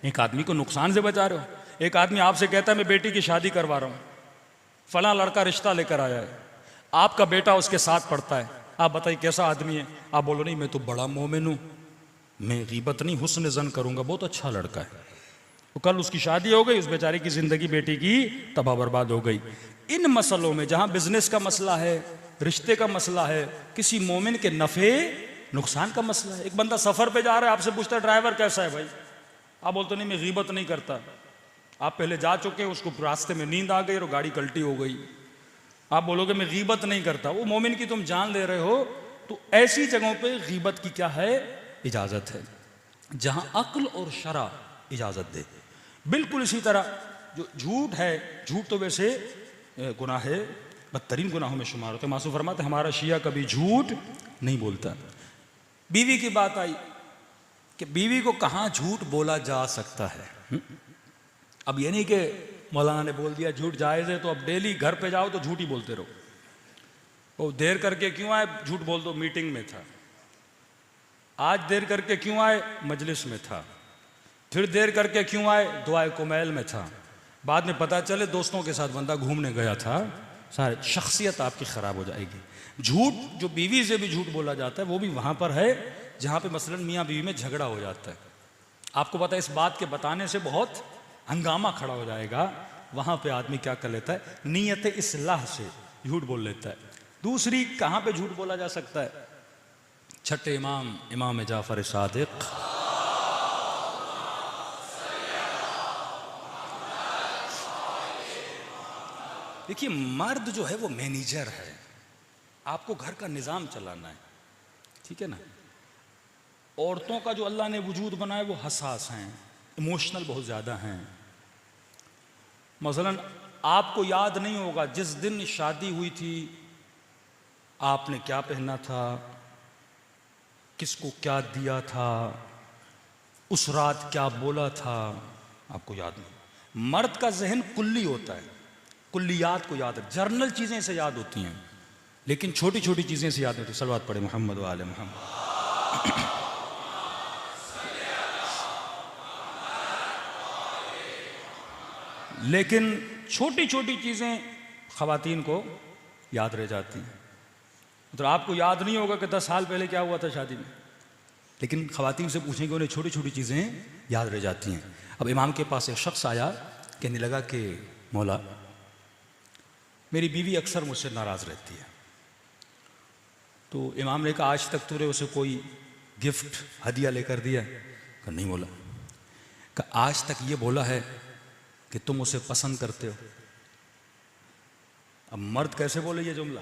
एक आदमी को नुकसान से बचा रहे हो। एक आदमी आपसे कहता है मैं बेटी की शादी करवा रहा हूँ, फला लड़का रिश्ता लेकर आया है, आपका बेटा उसके साथ पढ़ता है, आप बताइए कैसा आदमी है। आप बोलो नहीं मैं तो बड़ा मोमिन हूँ, मैं गीबत नहीं हुस्न ज़न करूँगा, बहुत अच्छा लड़का है। तो कल उसकी शादी हो गई, उस बेचारे की ज़िंदगी बेटी की तबाह बर्बाद हो गई। इन मसलों में जहाँ बिजनेस का मसला है, रिश्ते का मसला है, किसी मोमिन के नफ़े नुकसान का मसला है। एक बंदा सफ़र पे जा रहा है, आपसे पूछता है ड्राइवर कैसा है भाई, आप बोलते नहीं मैं गीबत नहीं करता। आप पहले जा चुके हैं, उसको रास्ते में नींद आ गई और गाड़ी कल्टी हो गई, आप बोलोगे मैं गीबत नहीं करता। वो मोमिन की तुम जान ले रहे हो। तो ऐसी जगहों पे गीबत की क्या है? इजाज़त है, जहां अक्ल और शरा इजाज़त दे। बिल्कुल इसी तरह जो झूठ है, झूठ तो वैसे गुनाह है, बदतरीन गुनाहों में शुमार होते। मासूम फरमाते हमारा शिया कभी झूठ नहीं बोलता। बीवी की बात आई कि बीवी को कहाँ झूठ बोला जा सकता है। अब ये नहीं कि मौलाना ने बोल दिया झूठ जायज़ है तो अब डेली घर पे जाओ तो झूठ ही बोलते रहो। वो देर करके क्यों आए, झूठ बोल दो मीटिंग में था। आज देर करके क्यों आए, मजलिस में था। फिर देर करके क्यों आए, दुआए कुमैल में था। बाद में पता चले दोस्तों के साथ बंदा घूमने गया था। सारे शख्सियत आपकी ख़राब हो जाएगी। झूठ जो बीवी से भी झूठ बोला जाता है वो भी वहाँ पर है जहाँ पे मसलन मियाँ बीवी में झगड़ा हो जाता है। आपको पता है इस बात के बताने से बहुत हंगामा खड़ा हो जाएगा। वहाँ पे आदमी क्या कर लेता है, नीयत इस्लाह से झूठ बोल लेता है। दूसरी कहाँ पे झूठ बोला जा सकता है? छठे इमाम, इमाम जाफर सादिक, देखिए मर्द जो है वो मैनेजर है, आपको घर का निज़ाम चलाना है, ठीक है ना। औरतों का जो अल्लाह ने वजूद बनाया वो हसास हैं, इमोशनल बहुत ज़्यादा हैं। मसलन आपको याद नहीं होगा जिस दिन शादी हुई थी आपने क्या पहना था, किसको क्या दिया था, उस रात क्या बोला था, आपको याद नहीं। मर्द का जहन कुल्ली होता है, कुल्लियात को याद है, जर्नल चीज़ें से याद होती हैं लेकिन छोटी छोटी चीज़ें से याद होती है। सलवात पढ़े मोहम्मद व आले मोहम्मद। लेकिन छोटी छोटी चीज़ें ख़वातीन को याद रह जाती हैं। तो आपको याद नहीं होगा कि 10 साल पहले क्या हुआ था शादी में, लेकिन ख़वातीन से पूछेंगे उन्हें छोटी छोटी चीज़ें याद रह जाती हैं। अब इमाम के पास एक शख्स आया, कहने लगा कि मौला मेरी बीवी अक्सर मुझसे नाराज़ रहती है। तो इमाम ने कहा आज तक तूने उसे कोई गिफ्ट हदिया लेकर दिया? कहा नहीं मौला। कहा आज तक ये बोला है कि तुम उसे पसंद करते हो? अब मर्द कैसे बोले ये जुमला?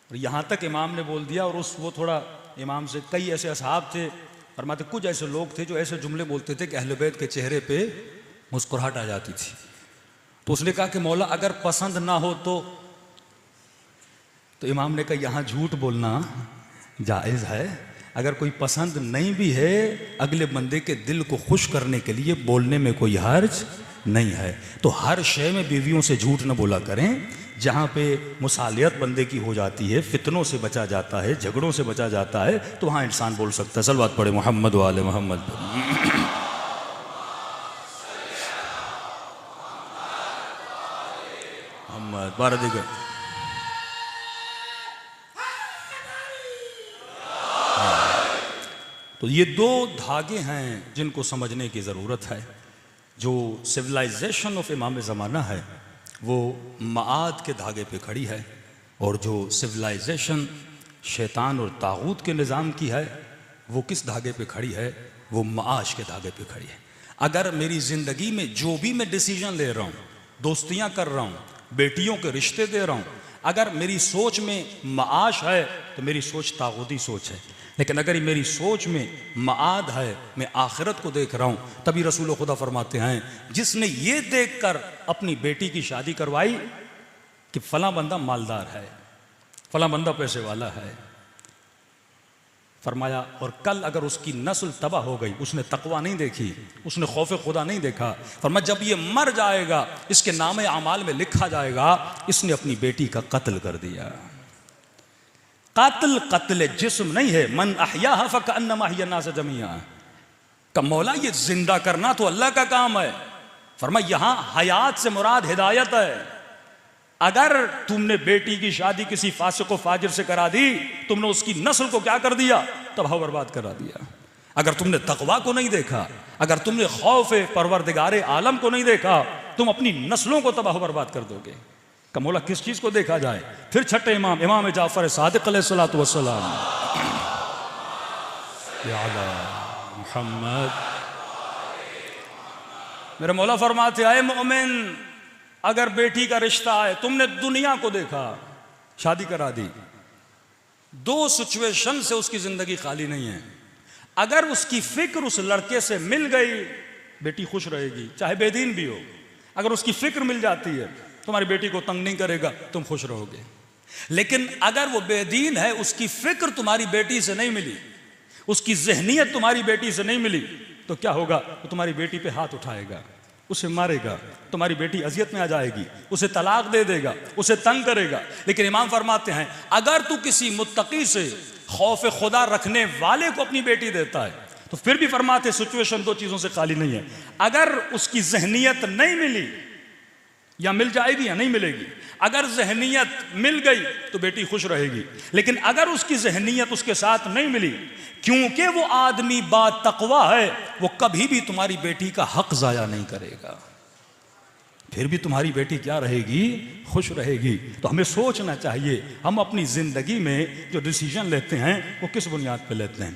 और यहाँ तक इमाम ने बोल दिया। और वो थोड़ा इमाम से कई ऐसे असहाब थे, फरमाते कुछ ऐसे लोग थे जो ऐसे जुमले बोलते थे कि अहले बैत के चेहरे पे मुस्कुराहट आ जाती थी। तो उसने कहा कि मौला अगर पसंद ना हो तो इमाम ने कहा यहाँ झूठ बोलना जायज़ है। अगर कोई पसंद नहीं भी है, अगले बंदे के दिल को खुश करने के लिए बोलने में कोई हर्ज नहीं है। तो हर शय में बीवियों से झूठ न बोला करें। जहाँ पे मुसालियत बंदे की हो जाती है, फितनों से बचा जाता है, झगड़ों से बचा जाता है, तो वहाँ इंसान बोल सकता है। सलवात पढ़े मोहम्मद व आले मोहम्मद। मोहम्मद 12 दिगर। तो ये दो धागे हैं जिनको समझने की ज़रूरत है। जो सिविलाइजेशन ऑफ इमाम ज़माना है वो माआद के धागे पे खड़ी है, और जो सिविलाइजेशन शैतान और तागूत के निज़ाम की है वो किस धागे पे खड़ी है? वो माआश के धागे पे खड़ी है। अगर मेरी ज़िंदगी में जो भी मैं डिसीजन ले रहा हूँ, दोस्तियाँ कर रहा हूँ, बेटियों के रिश्ते दे रहा हूँ, अगर मेरी सोच में माआश है तो मेरी सोच तागूती सोच है। लेकिन अगर मेरी सोच में माआद है, मैं आखिरत को देख रहा हूँ, तभी रसूल खुदा फरमाते हैं जिसने ये देखकर अपनी बेटी की शादी करवाई कि फलां बंदा मालदार है, फलां बंदा पैसे वाला है, फरमाया, और कल अगर उसकी नस्ल तबाह हो गई, उसने तकवा नहीं देखी, उसने खौफ खुदा नहीं देखा, फरमाया जब ये मर जाएगा इसके नामे अमाल में लिखा जाएगा इसने अपनी बेटी का कत्ल कर दिया। कातिल कत्ल जिस्म नहीं है, मन अहयाहा फकअन्नमा अहया अन्नास जमीआ। का मौला ये जिंदा करना तो अल्लाह का काम है। फरमाया यहां हयात से मुराद हिदायत है। अगर तुमने बेटी की शादी किसी फासिक व फाजिर से करा दी, तुमने उसकी नस्ल को क्या कर दिया? तबाह बर्बाद करा दिया। अगर तुमने तकवा को नहीं देखा, अगर तुमने खौफ परवरदिगार आलम को नहीं देखा, तुम अपनी नस्लों को तबाह बर्बाद कर दोगे। का मौला किस चीज को देखा जाए? फिर छठे इमाम, इमाम जाफर सादिक अलैहिस्सलातु वस्सलाम, या अल्लाह मुहम्मद, मेरे मौला फरमाते आए मोमिन, अगर बेटी का रिश्ता है, तुमने दुनिया को देखा, शादी करा दी, दो सिचुएशन से उसकी जिंदगी खाली नहीं है। अगर उसकी फिक्र उस लड़के से मिल गई, बेटी खुश रहेगी, चाहे बेदीन भी हो। अगर उसकी फिक्र मिल जाती है, तुम्हारी बेटी को तंग नहीं करेगा, तुम खुश रहोगे। लेकिन अगर वो बेदीन है, उसकी फिक्र तुम्हारी बेटी से नहीं मिली, उसकी जहनियत तुम्हारी बेटी से नहीं मिली, तो क्या होगा? वो तुम्हारी बेटी पे हाथ उठाएगा, उसे मारेगा, तुम्हारी बेटी अजियत में आ जाएगी, उसे तलाक दे देगा, उसे तंग करेगा। लेकिन इमाम फरमाते हैं अगर तू किसी मुत्तकी से, खौफ खुदा रखने वाले को अपनी बेटी देता है, तो फिर भी फरमाते सिचुएशन दो चीज़ों से खाली नहीं है। अगर उसकी जहनियत नहीं मिली, या मिल जाएगी या नहीं मिलेगी। अगर जहनियत मिल गई तो बेटी खुश रहेगी, लेकिन अगर उसकी जहनियत उसके साथ नहीं मिली, क्योंकि वो आदमी बा तकवा है, वो कभी भी तुम्हारी बेटी का हक जाया नहीं करेगा, फिर भी तुम्हारी बेटी क्या रहेगी? खुश रहेगी। तो हमें सोचना चाहिए हम अपनी ज़िंदगी में जो डिसीजन लेते हैं वो किस बुनियाद पर लेते हैं।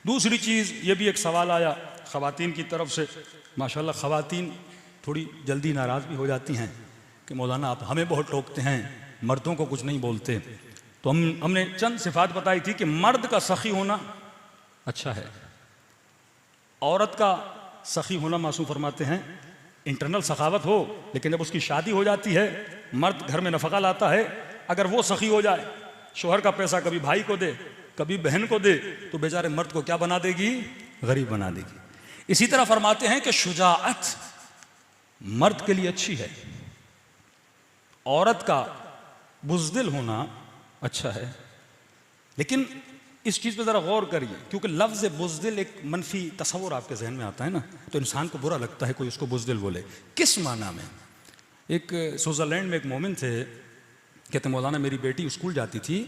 दूसरी चीज़, ये भी एक सवाल आया ख़वातीन की तरफ से। माशाल्लाह ख़वातीन थोड़ी जल्दी नाराज़ भी हो जाती हैं कि मौलाना आप हमें बहुत टोकते हैं, मर्दों को कुछ नहीं बोलते। तो हमने चंद सिफात बताई थी कि मर्द का सखी होना अच्छा है, औरत का सखी होना मासूम फरमाते हैं इंटरनल सखावत हो, लेकिन जब उसकी शादी हो जाती है, मर्द घर में नफका लाता है, अगर वो सखी हो जाए, शोहर का पैसा कभी भाई को दे, कभी बहन को दे, तो बेचारे मर्द को क्या बना देगी? गरीब बना देगी। इसी तरह फरमाते हैं कि शुजाअत मर्द के लिए अच्छी है, औरत का बुज़दिल होना अच्छा है। लेकिन इस चीज़ पे ज़रा गौर करिए, क्योंकि लफ्ज़ बुज़दिल एक मनफी तस्वुर आपके जहन में आता है ना, तो इंसान को बुरा लगता है कोई उसको बुज़दिल बोले। किस माना में? एक स्विट्ज़रलैंड में एक मोमिन थे, कहते मौलाना मेरी बेटी स्कूल जाती थी,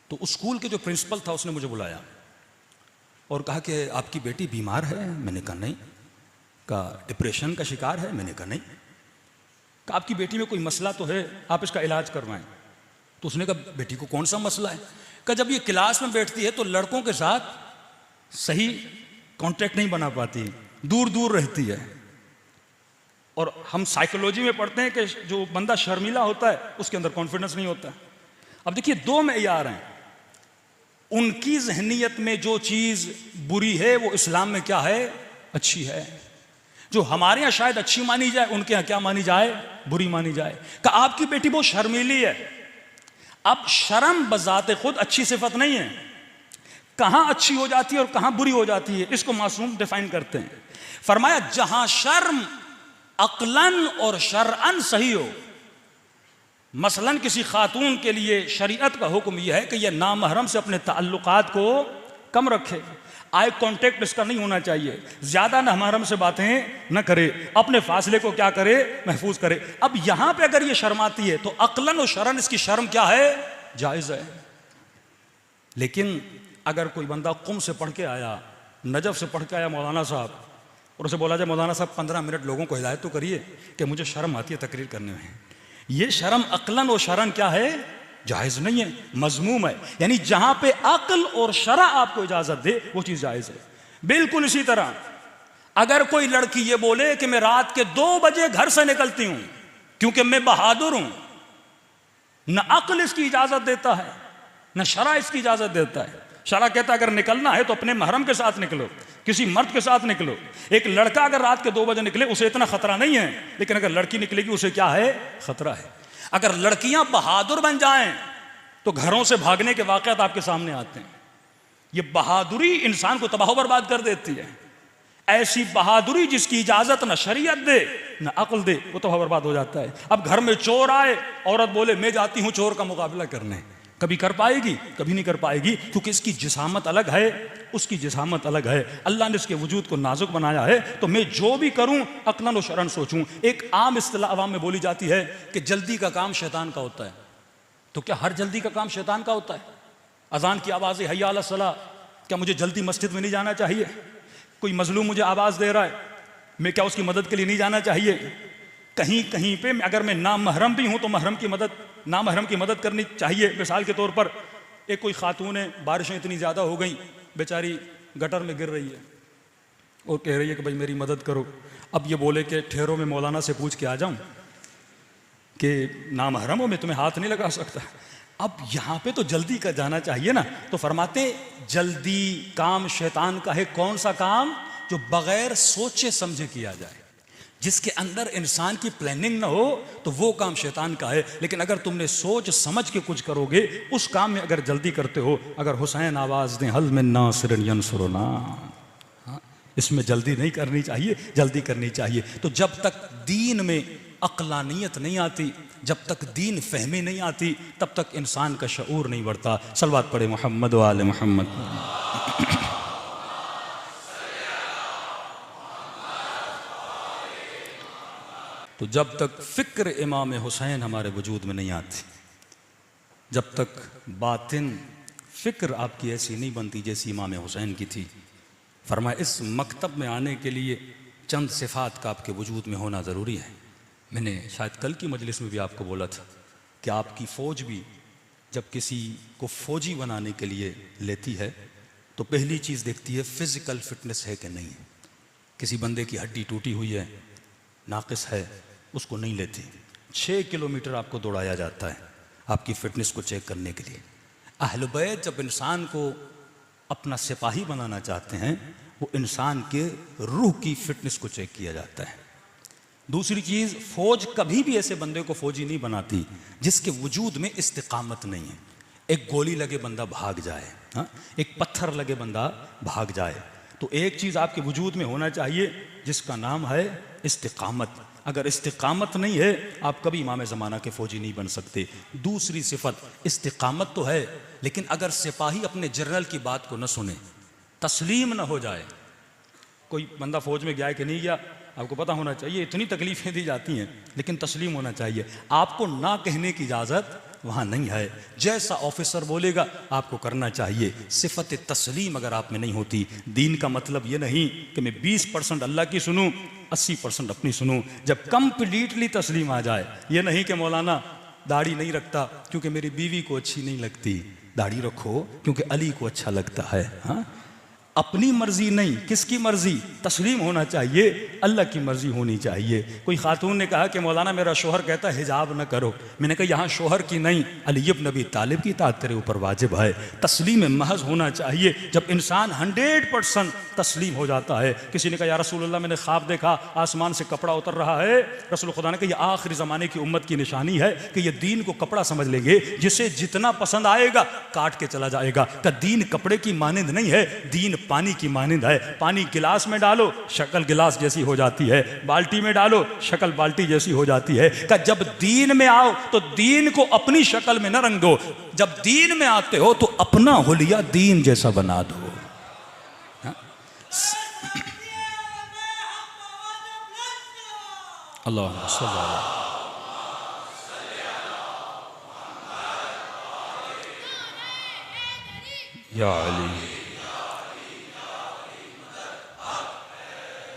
तो स्कूल के जो प्रिंसिपल था उसने मुझे बुलाया और कहा कि आपकी बेटी बीमार है। मैंने कहा नहीं। कहा डिप्रेशन का शिकार है। मैंने कहा नहीं। कहा आपकी बेटी में कोई मसला तो है, आप इसका इलाज करवाएं। तो उसने कहा बेटी को कौन सा मसला है? कहा जब ये क्लास में बैठती है तो लड़कों के साथ सही कांटेक्ट नहीं बना पाती, दूर दूर रहती है। और हम साइकोलॉजी में पढ़ते हैं कि जो बंदा शर्मीला होता है उसके अंदर कॉन्फिडेंस नहीं होता। अब देखिए दो मेयार हैं, उनकी जहनीयत में जो चीज़ बुरी है वो इस्लाम में क्या है? अच्छी है। जो हमारे यहाँ शायद अच्छी मानी जाए, उनके यहाँ क्या मानी जाए? बुरी मानी जाए। कि आपकी बेटी बहुत शर्मीली है। अब शर्म बजाते खुद अच्छी सिफत नहीं है, कहाँ अच्छी हो जाती है और कहाँ बुरी हो जाती है, इसको मासूम डिफाइन करते हैं। फरमाया जहां शर्म अक्लन और शरअन सही हो, मसलन किसी खातून के लिए शरीयत का हुक्म यह है कि यह नामहरम से अपने ताल्लुकात को कम रखे, आई कांटेक्ट इसका नहीं होना चाहिए, ज्यादा नामहरम से बातें न करे, अपने फासले को क्या करे? महफूज करे। अब यहां पे अगर ये शर्माती है तो अक्लन और शरन इसकी शर्म क्या है? जायज है। लेकिन अगर कोई बंदा कुम से पढ़ के आया, नजफ से पढ़ के आया मौलाना साहब, और उसे बोला जाए मौलाना साहब 15 मिनट लोगों को हिदायत तो करिए कि मुझे शर्म आती है तकरीर करने में, ये शर्म अक्लन और शरन क्या है, जायज़ नहीं है, मजमूम है। यानी जहां पे अक्ल और शरा आपको इजाजत दे वो चीज जायज़ है। बिल्कुल इसी तरह अगर कोई लड़की ये बोले कि मैं रात के 2 बजे घर से निकलती हूं क्योंकि मैं बहादुर हूं, न अक्ल इसकी इजाजत देता है न शरा इसकी इजाजत देता है। शरा कहता है अगर निकलना है तो अपने महरम के साथ निकलो, किसी मर्द के साथ निकलो। एक लड़का अगर रात के 2 बजे निकले उसे इतना खतरा नहीं है, लेकिन अगर लड़की निकलेगी उसे क्या है, खतरा है। अगर लड़कियां बहादुर बन जाएं तो घरों से भागने के वाकयात आपके सामने आते हैं। ये बहादुरी इंसान को तबाह बर्बाद कर देती है। ऐसी बहादुरी जिसकी इजाजत न शरीयत दे न अक्ल दे, वो तबाह बर्बाद हो जाता है। अब घर में चोर आए, औरत बोले मैं जाती हूं चोर का मुकाबला करने, कभी कर पाएगी, कभी नहीं कर पाएगी, क्योंकि इसकी जिसामत अलग है, उसकी जिसामत अलग है। अल्लाह ने इसके वजूद को नाजुक बनाया है। तो मैं जो भी करूं अक्लन व शरन सोचूं। एक आम इस्तिलाह अवाम में बोली जाती है कि जल्दी का काम शैतान का होता है। तो क्या हर जल्दी का काम शैतान का होता है? अजान की आवाज़ है हय्या अला सलाह, क्या मुझे जल्दी मस्जिद में नहीं जाना चाहिए? कोई मजलूम मुझे आवाज़ दे रहा है, मैं क्या उसकी मदद के लिए नहीं जाना चाहिए? कहीं कहीं पे अगर मैं नामहरम भी हूं तो नामहरम की मदद करनी चाहिए। मिसाल के तौर पर एक कोई खातून है, बारिशें इतनी ज़्यादा हो गई, बेचारी गटर में गिर रही है और कह रही है कि भाई मेरी मदद करो। अब ये बोले कि ठहरो मैं मौलाना से पूछ के आ जाऊं कि नामहरम हो, मैं तुम्हें हाथ नहीं लगा सकता। अब यहाँ पे तो जल्दी का जाना चाहिए ना। तो फरमाते जल्दी काम शैतान का है। कौन सा काम? जो बगैर सोचे समझे किया जाए, जिसके अंदर इंसान की प्लानिंग ना हो, तो वो काम शैतान का है। लेकिन अगर तुमने सोच समझ के कुछ करोगे, उस काम में अगर जल्दी करते हो, अगर हुसैन आवाज़ दें हल मिन नासिरिन यंसुरुना, इसमें जल्दी नहीं करनी चाहिए, जल्दी करनी चाहिए। तो जब तक दीन में अक्लानियत नहीं आती, जब तक दीन फहमी नहीं आती, तब तक इंसान का शऊर नहीं बढ़ता। सलवात पढ़े मोहम्मद व आले मोहम्मद। तो जब तक फ़िक्र इमाम हुसैन हमारे वजूद में नहीं आती, जब तक बातिन फ़िक्र आपकी ऐसी नहीं बनती जैसी इमाम हुसैन की थी, फरमाया इस मकतब में आने के लिए चंद सिफ़ात का आपके वजूद में होना ज़रूरी है। मैंने शायद कल की मजलिस में भी आपको बोला था कि आपकी फ़ौज भी जब किसी को फ़ौजी बनाने के लिए लेती है तो पहली चीज़ देखती है फ़िज़िकल फ़िटनेस है कि नहीं है। किसी बंदे की हड्डी टूटी हुई है, नाक़िस है, उसको नहीं लेती। 6 किलोमीटर आपको दौड़ाया जाता है आपकी फ़िटनेस को चेक करने के लिए। अहले बैत जब इंसान को अपना सिपाही बनाना चाहते हैं, वो इंसान के रूह की फ़िटनेस को चेक किया जाता है। दूसरी चीज़, फ़ौज कभी भी ऐसे बंदे को फ़ौजी नहीं बनाती जिसके वजूद में इस्तिकामत नहीं है। एक गोली लगे बंदा भाग जाए, हाँ, एक पत्थर लगे बंदा भाग जाए। तो एक चीज़ आपके वजूद में होना चाहिए जिसका नाम है इस्तिकामत। अगर इस्तिकामत नहीं है, आप कभी इमाम ज़माना के फ़ौजी नहीं बन सकते। दूसरी सिफत, इस्तिकामत तो है, लेकिन अगर सिपाही अपने जनरल की बात को न सुने, तस्लीम न हो जाए। कोई बंदा फ़ौज में गया है कि नहीं गया, आपको पता होना चाहिए। इतनी तकलीफ़ें दी जाती हैं, लेकिन तस्लीम होना चाहिए। आपको ना कहने की इजाज़त वहाँ नहीं है। जैसा ऑफिसर बोलेगा आपको करना चाहिए। सिफत तस्लीम अगर आप में नहीं होती, दीन का मतलब ये नहीं कि मैं 20% अल्लाह की सुनूं, 80% अपनी सुनूं। जब कंप्लीटली तस्लीम आ जाए, ये नहीं कि मौलाना दाढ़ी नहीं रखता क्योंकि मेरी बीवी को अच्छी नहीं लगती, दाढ़ी रखो क्योंकि अली को अच्छा लगता है। हाँ, अपनी मर्जी नहीं, किसकी मर्जी? तस्लीम होना चाहिए, अल्लाह की मर्जी होनी चाहिए। कोई खातून ने कहा कि मौलाना मेरा शोहर कहता है हिजाब न करो। मैंने कहा यहाँ शोहर की नहीं, अली इब्न अबी तालिब की इताअत तेरे ऊपर वाजिब है। तस्लीम महज होना चाहिए। जब इंसान 100% तस्लीम हो जाता है। किसी ने कहा या रसूलल्लाह मैंने ख्वाब देखा आसमान से कपड़ा उतर रहा है। रसूल खुदा ने कहा यह आखिरी ज़माने की उम्मत की निशानी है कि ये दीन को कपड़ा समझ लेंगे, जिसे जितना पसंद आएगा काट के चला जाएगा। का दीन कपड़े की मानिंद नहीं है, दीन पानी की मानिंद है। पानी गिलास में डालो शक्ल गिलास जैसी हो जाती है, बाल्टी में डालो शक्ल बाल्टी जैसी हो जाती है। का जब दीन में आओ तो दीन को अपनी शक्ल में न रंग दो, जब दीन में आते हो तो अपना हुलिया दीन जैसा बना दो। अल्लाह सल्लल्लाहु या अली।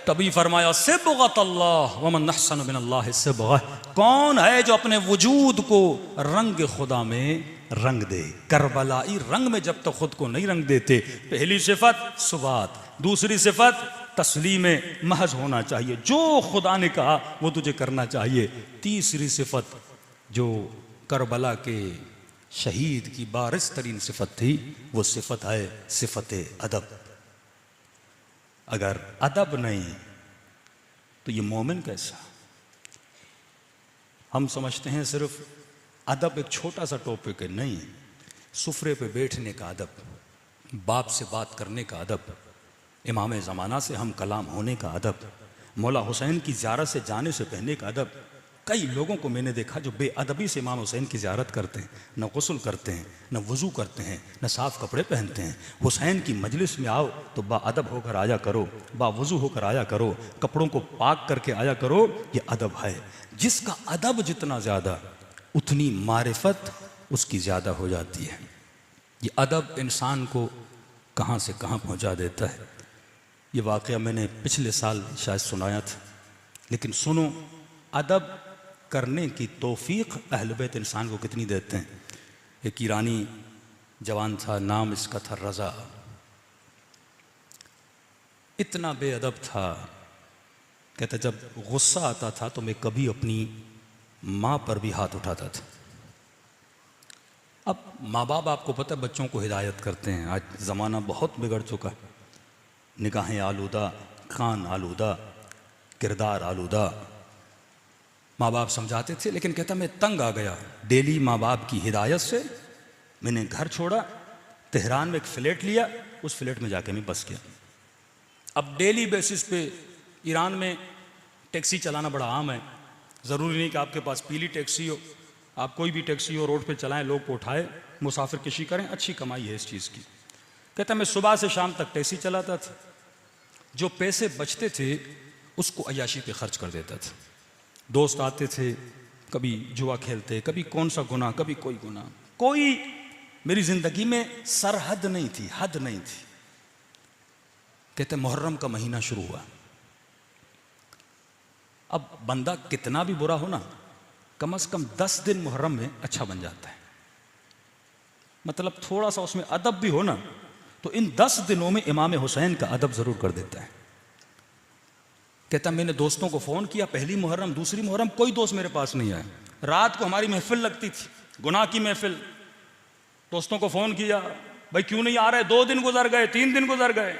तभी फरमाया सिबगत अल्लाह वमन अहसन मिनल्लाहि सिबगा, कौन है जो अपने वजूद को रंग खुदा में रंग दे। करबलाई रंग में जब तक खुद को नहीं रंग देते, पहली सिफत सुबात, दूसरी सिफत तस्लीम महज होना चाहिए, जो खुदा ने कहा वो तुझे करना चाहिए। तीसरी सिफत जो करबला के शहीद की बारिश तरीन सिफत थी, वो सिफत है सिफत अदब। अगर अदब नहीं तो ये मोमिन कैसा। हम समझते हैं सिर्फ अदब एक छोटा सा टॉपिक है, नहीं। सुफरे पे बैठने का अदब, बाप से बात करने का अदब, इमाम ज़माना से हम कलाम होने का अदब, मौला हुसैन की ज़ियारत से जाने से पहले का अदब। कई लोगों को मैंने देखा जो बेअदबी से इमाम हुसैन की ज़ियारत करते हैं, न गुस्ल करते हैं, न वज़ू करते हैं, न साफ़ कपड़े पहनते हैं। हुसैन की मजलिस में आओ तो बाअदब होकर आया करो, बावज़ू होकर आया करो, कपड़ों को पाक करके आया करो। ये अदब है। जिसका अदब जितना ज़्यादा उतनी मारिफत उसकी ज़्यादा हो जाती है। ये अदब इंसान को कहाँ से कहाँ पहुँचा देता है। ये वाक़या मैंने पिछले साल शायद सुनाया था, लेकिन सुनो, अदब करने की तौफीक अहल बैत इंसान को कितनी देते हैं। एक ईरानी जवान था, नाम इसका था रज़ा। इतना बेअदब था, कहता जब गुस्सा आता था तो मैं कभी अपनी माँ पर भी हाथ उठाता था। अब माँ बाप आपको पता है बच्चों को हिदायत करते हैं। आज ज़माना बहुत बिगड़ चुका है, निगाहें आलूदा, कान आलूदा, किरदार आलूदा। माँ बाप समझाते थे, लेकिन कहता मैं तंग आ गया डेली माँ बाप की हिदायत से। मैंने घर छोड़ा, तेहरान में एक फ्लैट लिया, उस फ्लैट में जाके मैं बस गया। अब डेली बेसिस पे ईरान में टैक्सी चलाना बड़ा आम है। ज़रूरी नहीं कि आपके पास पीली टैक्सी हो, आप कोई भी टैक्सी हो रोड पे चलाएं, लोग को उठाए, मुसाफिर कशी करें, अच्छी कमाई है इस चीज़ की। कहता मैं सुबह से शाम तक टैक्सी चलाता था, जो पैसे बचते थे उसको अय्याशी पे खर्च कर देता था। दोस्त आते थे, कभी जुआ खेलते, कभी कौन सा गुनाह, कभी कोई गुनाह। कोई मेरी ज़िंदगी में सरहद नहीं थी, हद नहीं थी। कहते मुहर्रम का महीना शुरू हुआ। अब बंदा कितना भी बुरा हो ना, कम से कम 10 दिन मुहर्रम में अच्छा बन जाता है। मतलब थोड़ा सा उसमें अदब भी हो ना, तो इन 10 दिनों में इमाम हुसैन का अदब ज़रूर कर देता है। कहता मैंने दोस्तों को फ़ोन किया, पहली मुहर्रम, दूसरी मुहर्रम, कोई दोस्त मेरे पास नहीं आया। रात को हमारी महफिल लगती थी, गुनाह की महफिल। दोस्तों को फ़ोन किया, भाई क्यों नहीं आ रहे? 2 दिन गुजर गए, 3 दिन गुजर गए।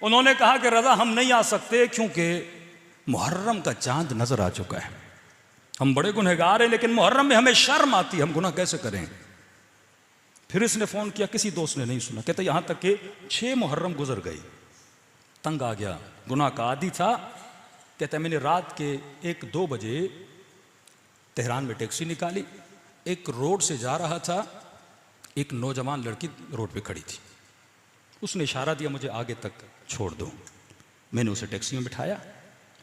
उन्होंने कहा कि रज़ा हम नहीं आ सकते, क्योंकि मुहर्रम का चांद नज़र आ चुका है। हम बड़े गुनहगार हैं, लेकिन मुहर्रम में हमें शर्म आती है, हम गुनाह कैसे करें। फिर इसने फ़ोन किया, किसी दोस्त ने नहीं सुना। कहता यहाँ तक कि 6 मुहर्रम गुजर गई। तंग आ गया, गुनाह का आदी था। कहता मैंने रात के 1-2 बजे तेहरान में टैक्सी निकाली, एक रोड से जा रहा था, एक नौजवान लड़की रोड पे खड़ी थी। उसने इशारा दिया मुझे आगे तक छोड़ दो। मैंने उसे टैक्सी में बिठाया।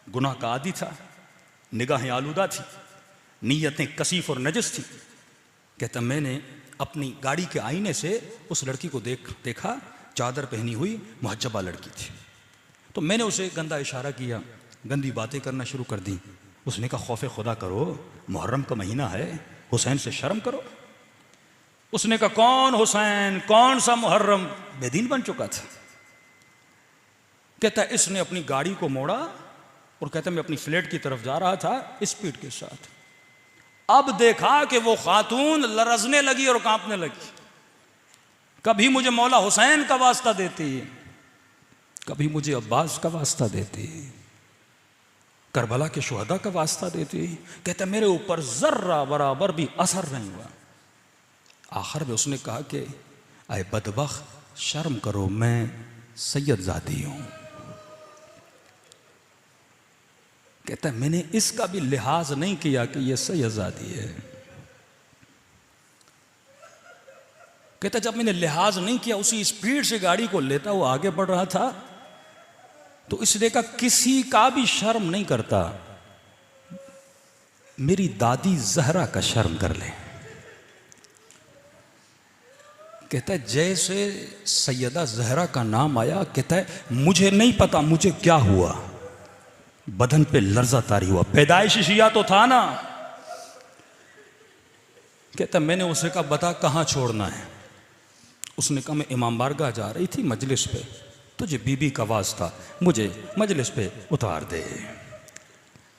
गुनाह का आदी था, निगाहें आलूदा थी, नीयतें कसीफ और नजस थी। कहता मैंने अपनी गाड़ी के आईने से उस लड़की को देखा, चादर पहनी हुई मुहज्जबा लड़की थी। तो मैंने उसे गंदा इशारा किया, गंदी बातें करना शुरू कर दी। उसने कहा खौफ खुदा करो, मुहर्रम का महीना है, हुसैन से शर्म करो। उसने कहा कौन हुसैन, कौन सा मुहर्रम, बेदीन बन चुका था। कहता इसने अपनी गाड़ी को मोड़ा और कहता मैं अपनी फ्लैट की तरफ जा रहा था स्पीड के साथ। अब देखा कि वो खातून लरजने लगी और कांपने लगी। कभी मुझे मौला हुसैन का वास्ता देती, कभी मुझे अब्बास का वास्ता देती, करबला के शुहदा का वास्ता देती। कहता मेरे ऊपर जर्रा बराबर भी असर नहीं हुआ। आखिर में उसने कहा कि अय बदबख्त शर्म करो, मैं सैयद ज़ादी हूं। कहता है मैंने इसका भी लिहाज नहीं किया कि यह सैयद ज़ादी है। कहता जब मैंने लिहाज नहीं किया, उसी स्पीड से गाड़ी को लेता हुआ आगे बढ़ रहा था, तो इसने कहा किसी का भी शर्म नहीं करता, मेरी दादी जहरा का शर्म कर ले। कहता है जैसे सैयदा जहरा का नाम आया, कहता है मुझे नहीं पता मुझे क्या हुआ, बदन पे लर्जा तारी हुआ, पैदाइशी शिया तो था ना। कहता मैंने उसे कहा बता कहाँ छोड़ना है। उसने कहा मैं इमाम बारगाह जा रही थी मजलिस पे, तुझे बीबी का वास्ता मुझे मजलिस पे उतार दे।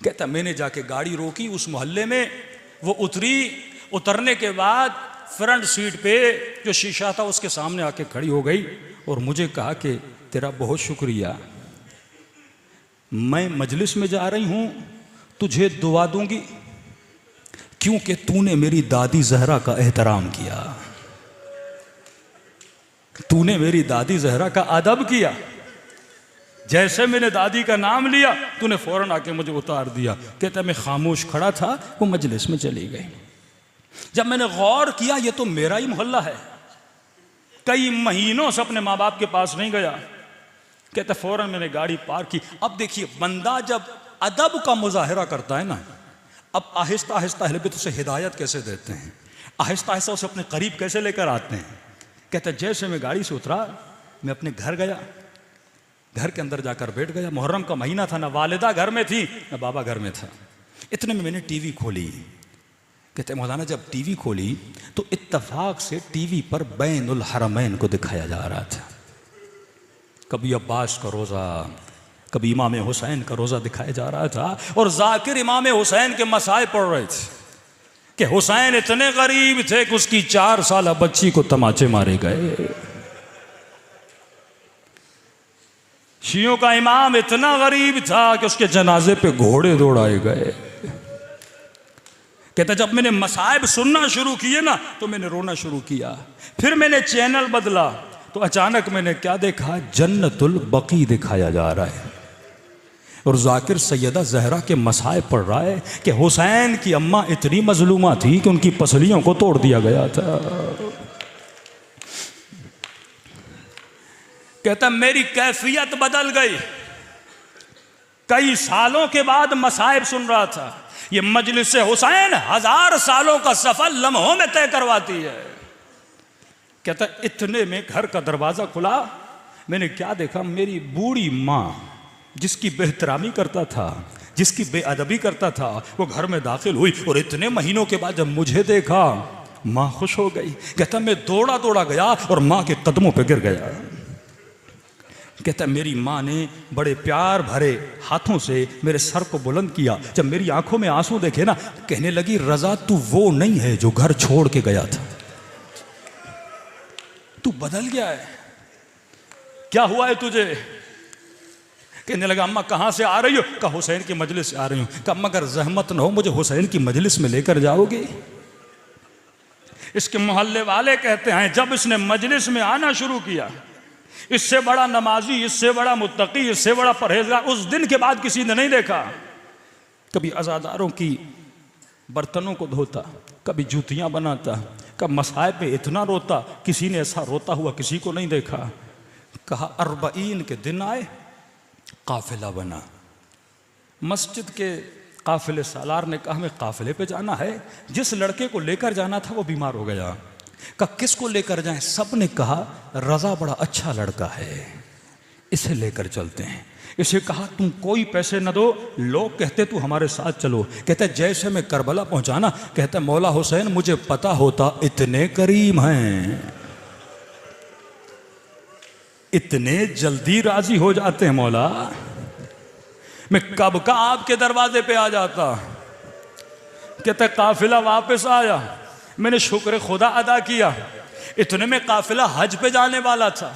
कहता मैंने जाके गाड़ी रोकी उस मोहल्ले में, वो उतरी, उतरने के बाद फ्रंट सीट पे जो शीशा था उसके सामने आके खड़ी हो गई और मुझे कहा कि तेरा बहुत शुक्रिया, मैं मजलिस में जा रही हूँ, तुझे दुआ दूंगी क्योंकि तूने मेरी दादी जहरा का एहतराम किया, तूने मेरी दादी जहरा का अदब किया, जैसे मैंने दादी का नाम लिया तूने फौरन आके मुझे उतार दिया। कहता मैं खामोश खड़ा था, वो मजलिस में चली गई। जब मैंने गौर किया ये तो मेरा ही मोहल्ला है, कई महीनों से अपने माँ बाप के पास नहीं गया। कहता फौरन मैंने गाड़ी पार्क की। अब देखिए बंदा जब अदब का मुजाहिरा करता है ना, अब आहिस्ता आहिस्ता अहले बिदअत उसे हिदायत कैसे देते हैं, आहिस्ता आहिस्ता उसे अपने करीब कैसे लेकर आते हैं। कहता जैसे मैं गाड़ी से उतरा मैं अपने घर गया, घर के अंदर जाकर बैठ गया। मुहर्रम का महीना था, ना वालिदा घर में थी ना बाबा घर में था। इतने में मैंने टीवी खोली। कहते मौलाना जब टीवी खोली तो इत्तफाक से टीवी पर बैनुल हरमैन को दिखाया जा रहा था। कभी अब्बास का रोज़ा, कभी इमाम हुसैन का रोज़ा दिखाया जा रहा था और जाकिर इमाम हुसैन के मसाए पढ़ रहे थे कि हुसैन इतने गरीब थे कि उसकी 4 साल बच्ची को तमाचे मारे गए। शियों का इमाम इतना गरीब था कि उसके जनाजे पे घोड़े दौड़ाए गए। कहता जब मैंने मसाइब सुनना शुरू किए ना तो मैंने रोना शुरू किया। फिर मैंने चैनल बदला तो अचानक मैंने क्या देखा, जन्नतुल बकी दिखाया जा रहा है और जाकिर सैयदा जहरा के मसाइब पढ़ रहा है कि हुसैन की अम्मा इतनी मजलूमा थी कि उनकी पसलियों को तोड़ दिया गया था। कहता मेरी कैफियत बदल गई। कई सालों के बाद मसाइब सुन रहा था। ये मजलिस हुसैन 1000 सालों का सफर लम्हों में तय करवाती है। कहता इतने में घर का दरवाजा खुला, मैंने क्या देखा, मेरी बूढ़ी माँ जिसकी बेहतरामी करता था, जिसकी बेअदबी करता था, वो घर में दाखिल हुई और इतने महीनों के बाद जब मुझे देखा माँ खुश हो गई। कहता मैं दौड़ा दौड़ा गया और माँ के कदमों पे गिर गया। कहता मेरी माँ ने बड़े प्यार भरे हाथों से मेरे सर को बुलंद किया। जब मेरी आंखों में आंसू देखे ना, कहने लगी रजा तू वो नहीं है जो घर छोड़ के गया था, तू बदल गया है, क्या हुआ है तुझे। कहने लगा अम्मा कहाँ से आ रही हो। कहा हुसैन की मजलिस से आ रही हूँ। कहा अम्मा अगर जहमत न हो मुझे हुसैन की मजलिस में लेकर जाओगे। इसके मोहल्ले वाले कहते हैं जब इसने मजलिस में आना शुरू किया, इससे बड़ा नमाजी, इससे बड़ा मुत्तकी, इससे बड़ा परहेजगार उस दिन के बाद किसी ने नहीं देखा। कभी अज़ादारों की बर्तनों को धोता, कभी जूतियां बनाता, कभी मसाइब पे इतना रोता, किसी ने ऐसा रोता हुआ किसी को नहीं देखा। कहा 40 के दिन आए, काफिला बना। मस्जिद के काफिले सालार ने कहा हमें काफिले पे जाना है। जिस लड़के को लेकर जाना था वो बीमार हो गया। कहा किसको लेकर जाएं। सब ने कहा रजा बड़ा अच्छा लड़का है, इसे लेकर चलते हैं। इसे कहा तुम कोई पैसे न दो, लोग कहते तू हमारे साथ चलो। कहते जैसे मैं करबला पहुंचाना, कहते मौला हुसैन मुझे पता होता इतने करीम हैं, इतने जल्दी राजी हो जाते हैं मौला, मैं कब का आपके दरवाजे पे आ जाता। कहते काफिला वापस आया, मैंने शुक्र खुदा अदा किया। इतने में काफिला हज पे जाने वाला था।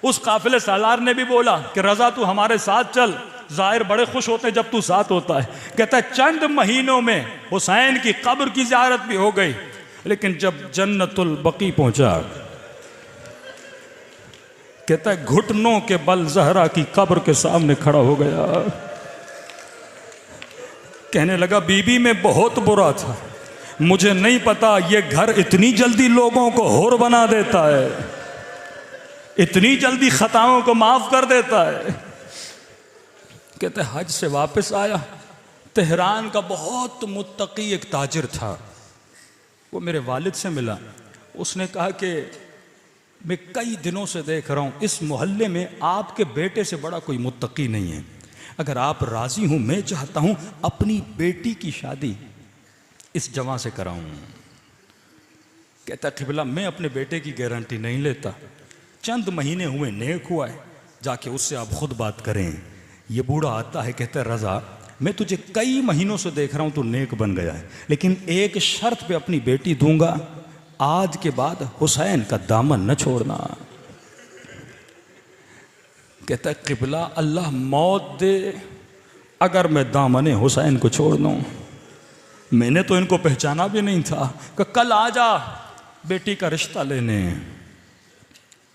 उस काफिले सालार ने भी बोला कि रजा तू हमारे साथ चल, जाहिर बड़े खुश होते जब तू साथ होता है। कहता है चंद महीनों में हुसैन की कब्र की ज़ियारत भी हो गई। लेकिन जब जन्नतुल बकी पहुंचा, कहता है घुटनों के बल जहरा की कब्र के सामने खड़ा हो गया। कहने लगा बीबी में बहुत बुरा था, मुझे नहीं पता ये घर इतनी जल्दी लोगों को होर बना देता है, इतनी जल्दी खताओं को माफ कर देता है। कहते हज से वापस आया, तेहरान का बहुत मुत्तकी एक ताजिर था, वो मेरे वालिद से मिला। उसने कहा कि मैं कई दिनों से देख रहा हूं इस मोहल्ले में आपके बेटे से बड़ा कोई मुत्तकी नहीं है। अगर आप राजी हूं, मैं चाहता हूं अपनी बेटी की शादी इस जवां से कराऊं। कहता क़िबला मैं अपने बेटे की गारंटी नहीं लेता, चंद महीने हुए, नेक हुआ है, जाके उससे आप खुद बात करें। ये बूढ़ा आता है, कहता है रज़ा मैं तुझे कई महीनों से देख रहा हूं, तू नेक बन गया है, लेकिन एक शर्त पे अपनी बेटी दूंगा, आज के बाद हुसैन का दामन न छोड़ना। कहता है क़िबला अल्लाह मौत दे अगर मैं दामन हुसैन को छोड़ दूं। मैंने तो इनको पहचाना भी नहीं था कि कल आ जा बेटी का रिश्ता लेने।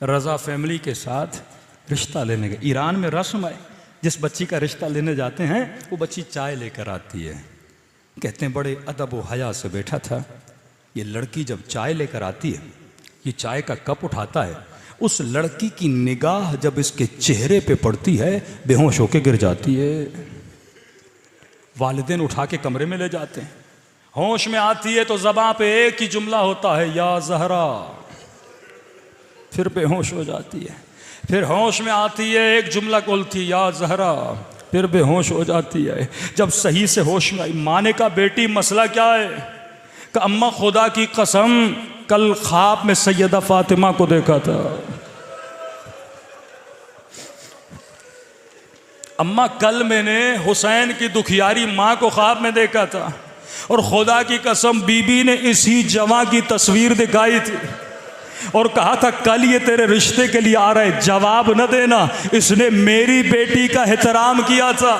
रज़ा फैमिली के साथ रिश्ता लेने गए। ईरान में रस्म है, जिस बच्ची का रिश्ता लेने जाते हैं वो बच्ची चाय लेकर आती है। कहते हैं बड़े अदब व हया से बैठा था। ये लड़की जब चाय लेकर आती है, ये चाय का कप उठाता है, उस लड़की की निगाह जब इसके चेहरे पे पड़ती है बेहोश होकर गिर जाती है। वालिदैन उठा के कमरे में ले जाते हैं। होश में आती है तो ज़बां पे एक ही जुमला होता है, या ज़हरा। फिर बेहोश हो जाती है। फिर होश में आती है, एक जुमला बोलती या ज़हरा, फिर बेहोश हो जाती है। जब सही से होश में आई, माँ ने कहा बेटी मसला क्या है? कि अम्मा खुदा की कसम कल ख्वाब में सैयदा फातिमा को देखा था। अम्मा कल मैंने हुसैन की दुखियारी माँ को ख्वाब में देखा था, और खुदा की कसम बीबी ने इसी जवां की तस्वीर दिखाई थी और कहा था कल ये तेरे रिश्ते के लिए आ रहे, जवाब न देना। इसने मेरी बेटी का एहतराम किया था,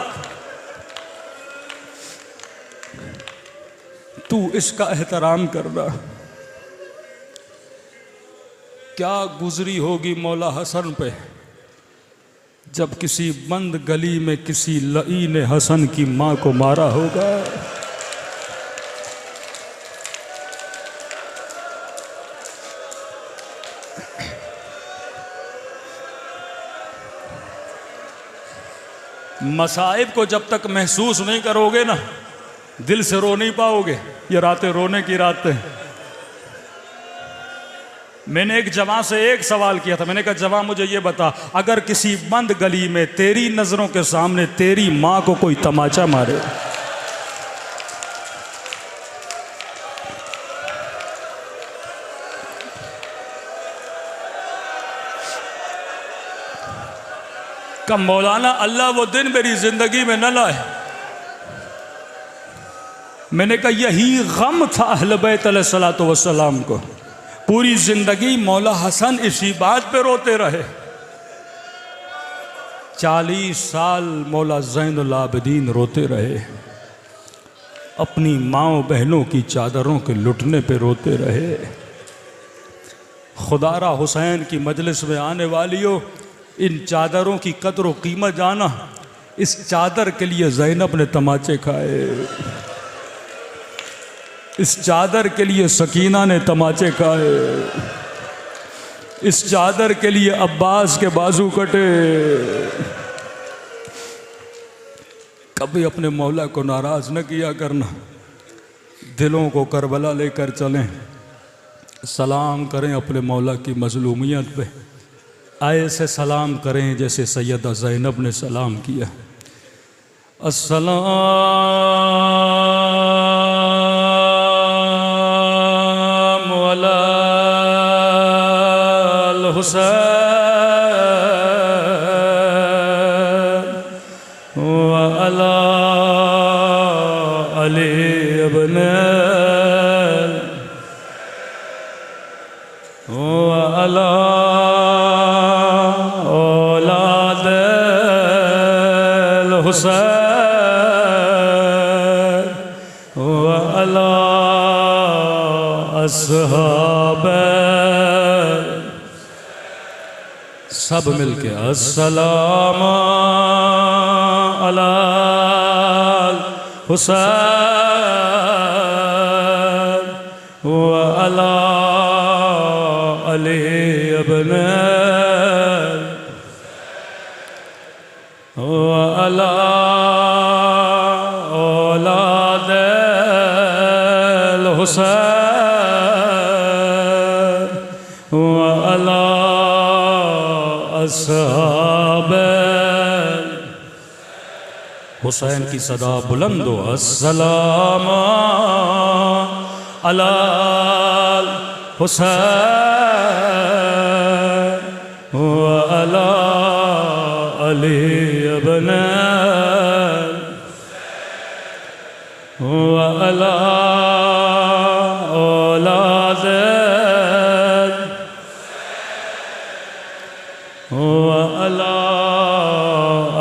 तू इसका एहतराम करना। क्या गुजरी होगी मौला हसन पे जब किसी बंद गली में किसी लई ने हसन की मां को मारा होगा। मसाइब को जब तक महसूस नहीं करोगे ना, दिल से रो नहीं पाओगे। ये रातें रोने की रातें। मैंने एक जवां से एक सवाल किया था। मैंने कहा जवां मुझे ये बता, अगर किसी बंद गली में तेरी नजरों के सामने तेरी मां को कोई तमाचा मारे, कब मौलाना अल्लाह वो दिन मेरी जिंदगी में न लाए। मैंने कहा यही गम था अहले बैत अलैहिस्सलातु वस्सलाम को। पूरी जिंदगी मौला हसन इसी बात पे रोते रहे। 40 साल मौला ज़ैनुल आबिदीन रोते रहे। अपनी माओ बहनों की चादरों के लुटने पे रोते रहे। खुदारा हुसैन की मजलिस में आने वालियों, इन चादरों की कदर व कीमत जाना। इस चादर के लिए ज़ैनब ने तमाचे खाए, इस चादर के लिए सकीना ने तमाचे खाए, इस चादर के लिए अब्बास के बाजू कटे। कभी अपने मौला को नाराज न किया करना। दिलों को करबला लेकर चलें, सलाम करें अपने मौला की मजलूमियत पे। ऐसे सलाम करें जैसे सैयदा ज़ैनब ने सलाम किया। अस्सलाम अलल हुसैन व अला अली इब्न व अला हुसैन व अला अस्हाब। सब मिलके अस्सलाम अला हुसैन व अला अली इब्न व अला औलाद हुसैन व अला अस्हाब हुसैन की सदा बुलंद हो अस्सलाम अला हुसैन व अला अली इब्न व अला औलाद व अला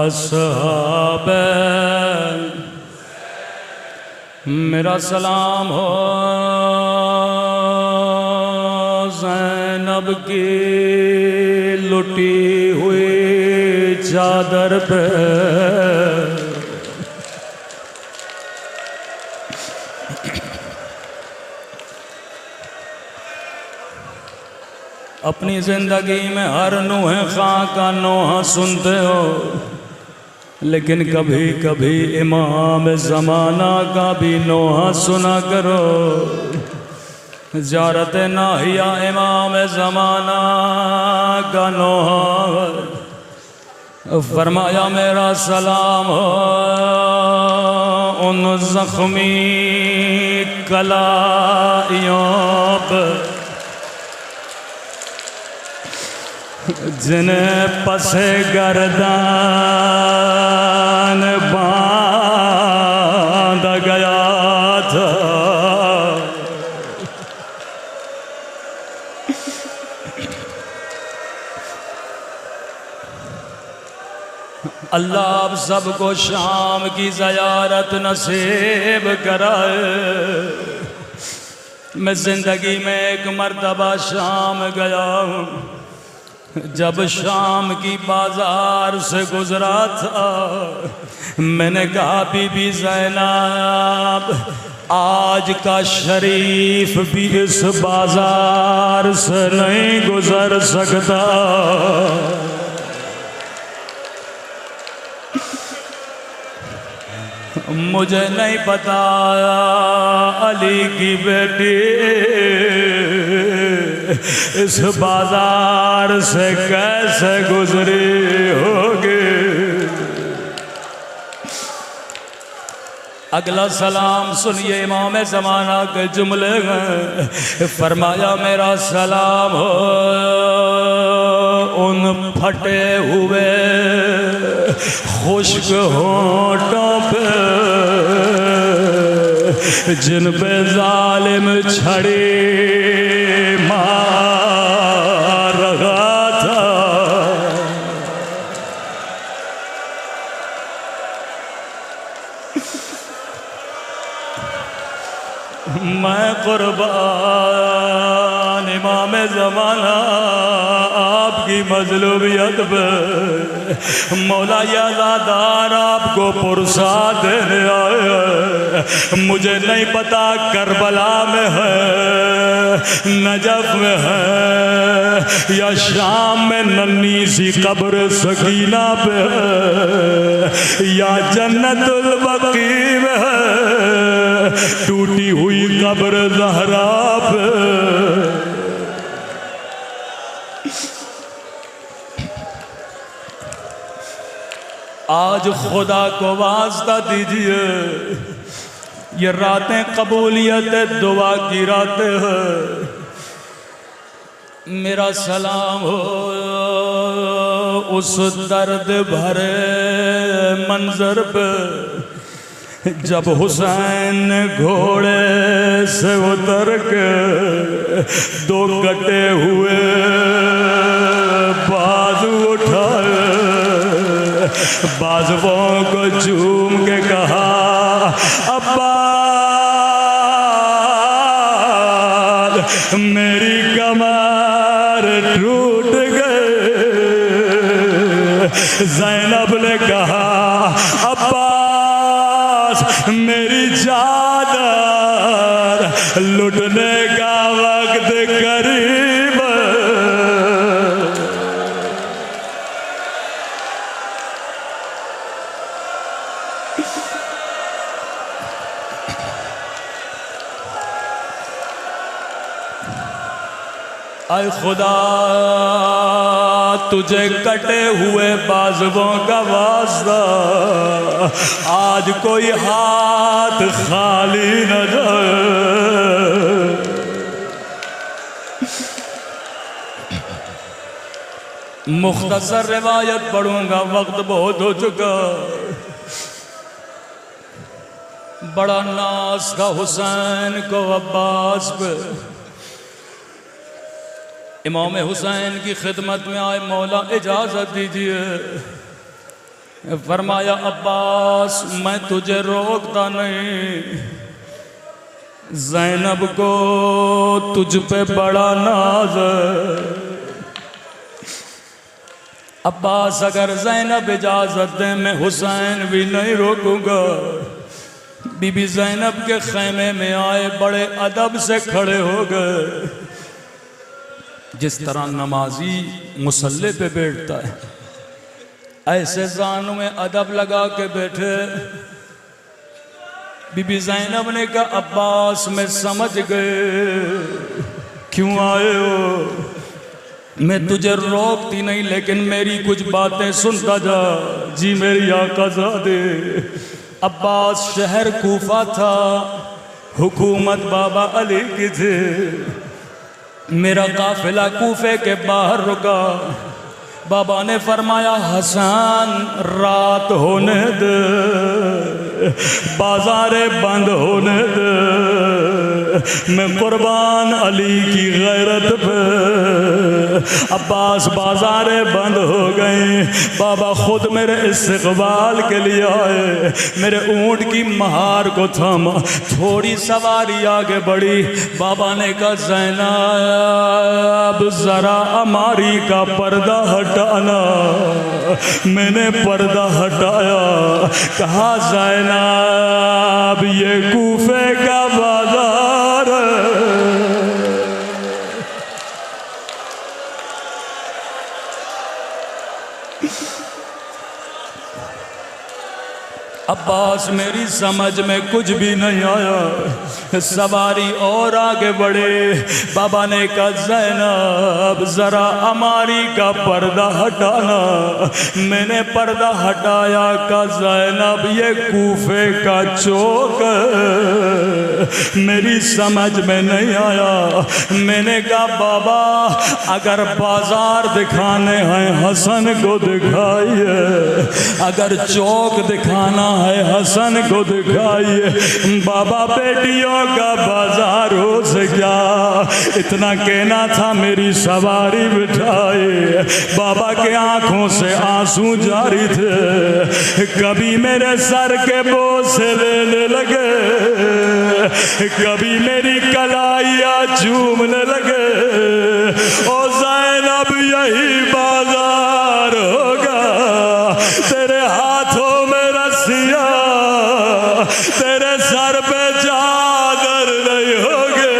अस्हाब। मेरा सलाम हो ज़ैनब की लुटी हुई चादर पे, अपनी जिंदगी में हर नूहे खां का नोहा सुनते हो, लेकिन कभी कभी इमाम ज़माना का भी नोहा सुना करो। ज़ियारत नाहिया इमाम ज़माना का नोहा, फरमाया मेरा सलाम हो उन ज़ख्मी कलाइयों पर जिन्हें पसे गर्दान बांध गया था। अल्लाह आप सबको शाम की ज़ियारत नसीब कराए। मैं ज़िंदगी में एक मर्तबा शाम गया हूँ। जब शाम की बाजार से गुजरा था, मैंने कहा बीबी ज़ैनब आज का शरीफ भी इस बाजार से नहीं गुजर सकता। मुझे नहीं पता अली की बेटी इस बाजार से कैसे गुजरी होगी। अगला सलाम सुनिए इमाम ज़माना के जुमले हैं। फरमाया मेरा सलाम हो उन फटे हुए खुश्क होठों पे जिन पे जालिम छड़ी मार रहा था। मैं कुर्बान इमाम ज़माना आपकी मजलूबियत पे मौला यादादार आपको पुरसा देने आए। मुझे नहीं पता करबला में है, नजफ में है या शाम में नन्ही सी कब्र सकीना पे है या जन्नतुल बकी में है टूटी हुई कब्र ज़हरा पे। आज खुदा को वास्ता दीजिए, ये रातें कबूलियत दुआ की रातें हैं। मेरा सलाम हो उस दर्द भरे मंजर पे जब हुसैन घोड़े से उतर के दो कटे हुए बाजू उठाए, बाजुओं को चूम के कहा अब्बास मेरी कमर टूट गए। ज़ैनब ने कहा अब्बास मेरी चादर लुटने का वक्त करीब। आए खुदा तुझे कटे हुए बाजुओं का वास्ता, आज कोई हाथ खाली न जाए। मुख्तसर रिवायत पढ़ूंगा, वक्त बहुत हो चुका। बड़ा नाज का हुसैन को अब्बास पे। इमाम हुसैन की खिदमत में आए, मौला इजाजत दीजिए। फरमाया अब्बास मैं तुझे रोकता नहीं, ज़ैनब को तुझ पे बड़ा नाज है। अब्बास अगर ज़ैनब इजाजत दे मैं हुसैन भी नहीं रोकूंगा। बीबी ज़ैनब के खैमे में आए, बड़े अदब से खड़े हो गए। जिस तरह नमाजी मुसल्ले पे बैठता है, ऐसे जानों में अदब लगा के बैठे। बीबी ज़ैनब ने कहा अब्बास मैं समझ गए क्यों आए हो, मैं तुझे रोकती नहीं, लेकिन मेरी कुछ बातें सुनता जा। जी मेरी आकाज़ादे। अब्बास शहर कूफा था, हुकूमत बाबा अली की थी। मेरा काफिला कूफे के बाहर रुका। बाबा ने फरमाया हसन रात होने दे, बाजारे बंद होने दे, मैं कुर्बान अली की गैरत पे। अब्बास बाजारे बंद हो गए। बाबा खुद मेरे इस्तकबाल के लिए आए, मेरे ऊंट की महार को थामा, थोड़ी सवारी आगे बढ़ी। बाबा ने कहा ज़ैनब जरा अमारी का पर्दा हटाना। मैंने पर्दा हटाया, कहा ज़ैनब ये कूफे का बाजार है। अब्बास मेरी समझ में कुछ भी नहीं आया। सवारी और आगे बढ़े। बाबा ने कहा ज़ैनब जरा अमारी का पर्दा हटाना। मैंने पर्दा हटाया, कहा ज़ैनब ये कूफे का चौक मेरी समझ में नहीं आया। मैंने कहा बाबा अगर बाजार दिखाने हैं हसन को दिखाइए, अगर चौक दिखाना है हसन को दिखाइए। बाबा बेटियों का बाजार हो से क्या, इतना कहना था मेरी सवारी बिठाए। बाबा के आंखों से आंसू जारी थे। कभी मेरे सर के बोझ से लेने लगे, कभी मेरी कलाइया झूमने लगे। ओ ज़ैनब यही बाजार होगा, तेरे हाथों में रस्सियाँ, तेरे सर पे चादर नहीं होगे।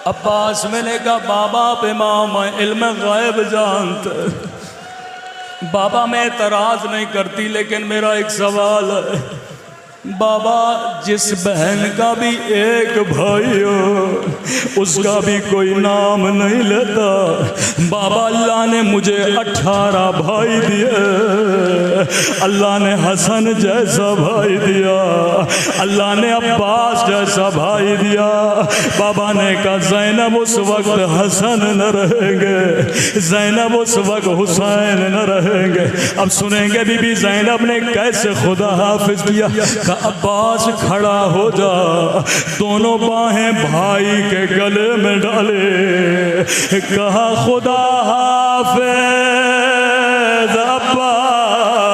अब्बास मैंने कहा बाबा पे मैं इल्म गायब जानता। बाबा मैं एतराज नहीं करती, लेकिन मेरा एक सवाल है। बाबा जिस बहन का भी एक भाई हो उसका भी कोई नाम नहीं लेता। बाबा अल्लाह ने मुझे 18 भाई दिए, अल्लाह ने हसन जैसा भाई दिया, अल्लाह ने अब्बास जैसा भाई दिया। बाबा ने कहा ज़ैनब उस वक्त हसन न रहेंगे, ज़ैनब उस वक्त हुसैन न रहेंगे। अब सुनेंगे बीबी ज़ैनब ने कैसे खुदा हाफिज किया। अब्बास खड़ा हो जा, दोनों बाहें भाई के गले में डाले, कहा खुदा हाफिज अब्बास,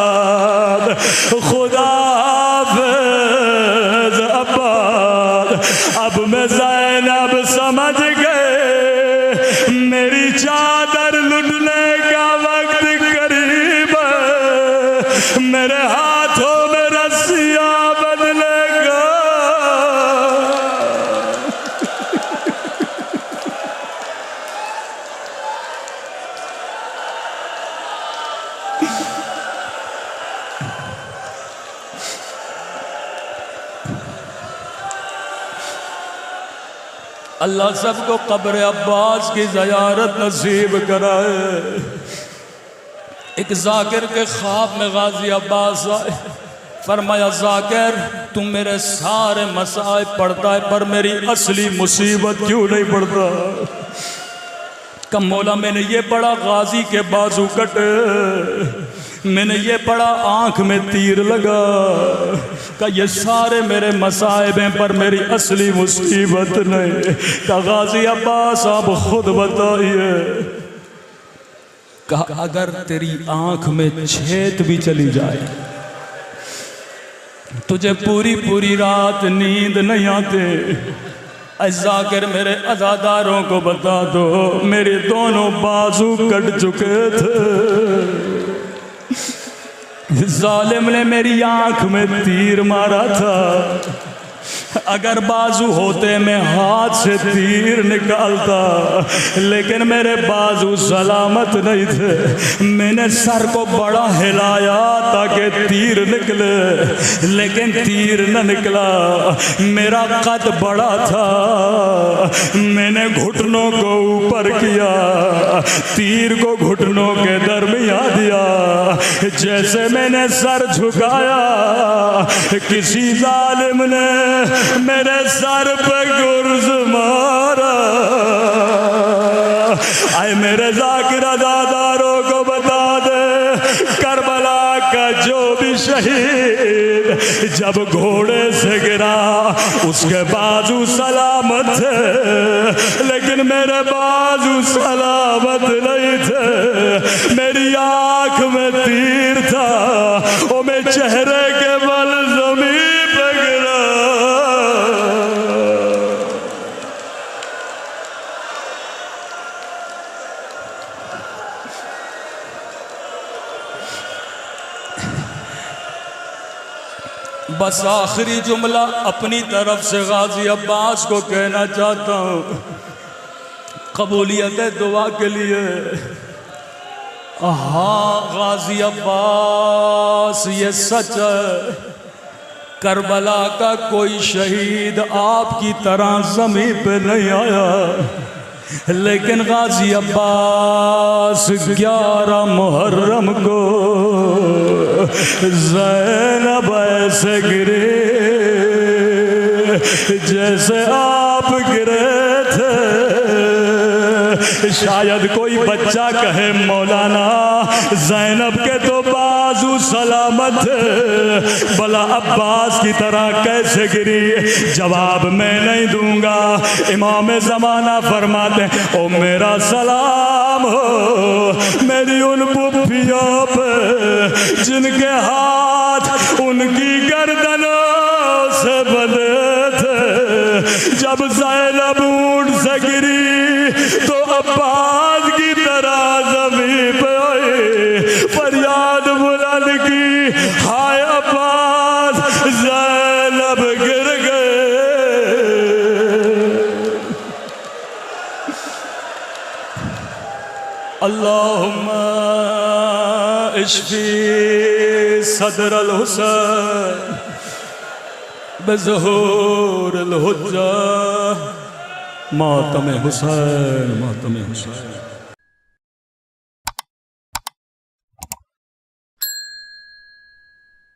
खुदा हाफिज अब्बास। अब मैं ज़ैनब समझ गए मेरी चादर लुटने का वक्त करीब है। मेरे हाथों में रस्सियाँ अल्लाह सबको कब्र अब्बास की ज़ियारत नसीब कराए। एक जाकिर के ख्वाब में गाजी अब्बास आए, फरमाया जाकिर तुम मेरे सारे मसाइब पढ़ता है पर मेरी असली मुसीबत क्यों नहीं पढ़ता? कम मौला मैंने ये पढ़ा गाजी के बाजू कटे, मैंने ये पढ़ा आंख में तीर लगा, का ये सारे मेरे मसाइब हैं पर मेरी असली मुसीबत नहीं। का गाजी अब्बास आप खुद बताइए। कहा अगर तेरी आंख में छेद भी चली जाए, तुझे पूरी पूरी रात नींद नहीं आते, जाकिर मेरे अज़ादारों को बता दो मेरे दोनों बाजू कट चुके थे, जालिम ने मेरी आंख में तीर मारा था, अगर बाजू होते मैं हाथ से तीर निकालता, लेकिन मेरे बाजू सलामत नहीं थे। मैंने सर को बड़ा हिलाया ताकि तीर निकले, लेकिन तीर न निकला। मेरा कद बड़ा था, मैंने घुटनों को ऊपर किया, तीर को घुटनों के दरमियान दिया। जैसे मैंने सर झुकाया, किसी जालिम ने मेरे सर पे गुर्ज मारा। आए मेरे जाकिर अज़ादारों को बता दे, करबला का जो भी शहीद जब घोड़े से गिरा उसके बाजू सलामत थे, लेकिन मेरे बाजू सलामत नहीं थे। मेरी आंख में तीर था, वो मैं चेहरे के बल ज़मीन पे गिरा। बस आखिरी जुमला अपनी तरफ से गाजी अब्बास को कहना चाहता हूँ, कबूलियत दुआ के लिए। हाँ गाजी अब्बास ये सच है, करबला का कोई शहीद आपकी तरह ज़मीन पे नहीं आया, लेकिन गाजी अब्बास 11 मुहर्रम को ज़ैनब ऐसे गिरे जैसे आप गिरे थे। शायद कोई बच्चा कहे मौलाना ज़ैनब के तो बाजू सलामत थे, भला अब्बास की तरह कैसे गिरी? जवाब मैं नहीं दूंगा। इमाम ज़माना फरमाते ओ मेरा सलाम हो मेरी उन पुप्पियों पे जिनके हाथ उनकी गर्दनों से बंधे थे। जब ज़ैनब ऊंट से गिरी तो अब्बास की तरह ज़मीन पे आए, फरियाद बुलंद की, हाय अब्बास ज़ैनब गिर गए। अल्लाहुम्मा इश्फी सदर अल हुसैन बज़हूर अल हुज्जा मातम हुसैन, मातम हुसैन।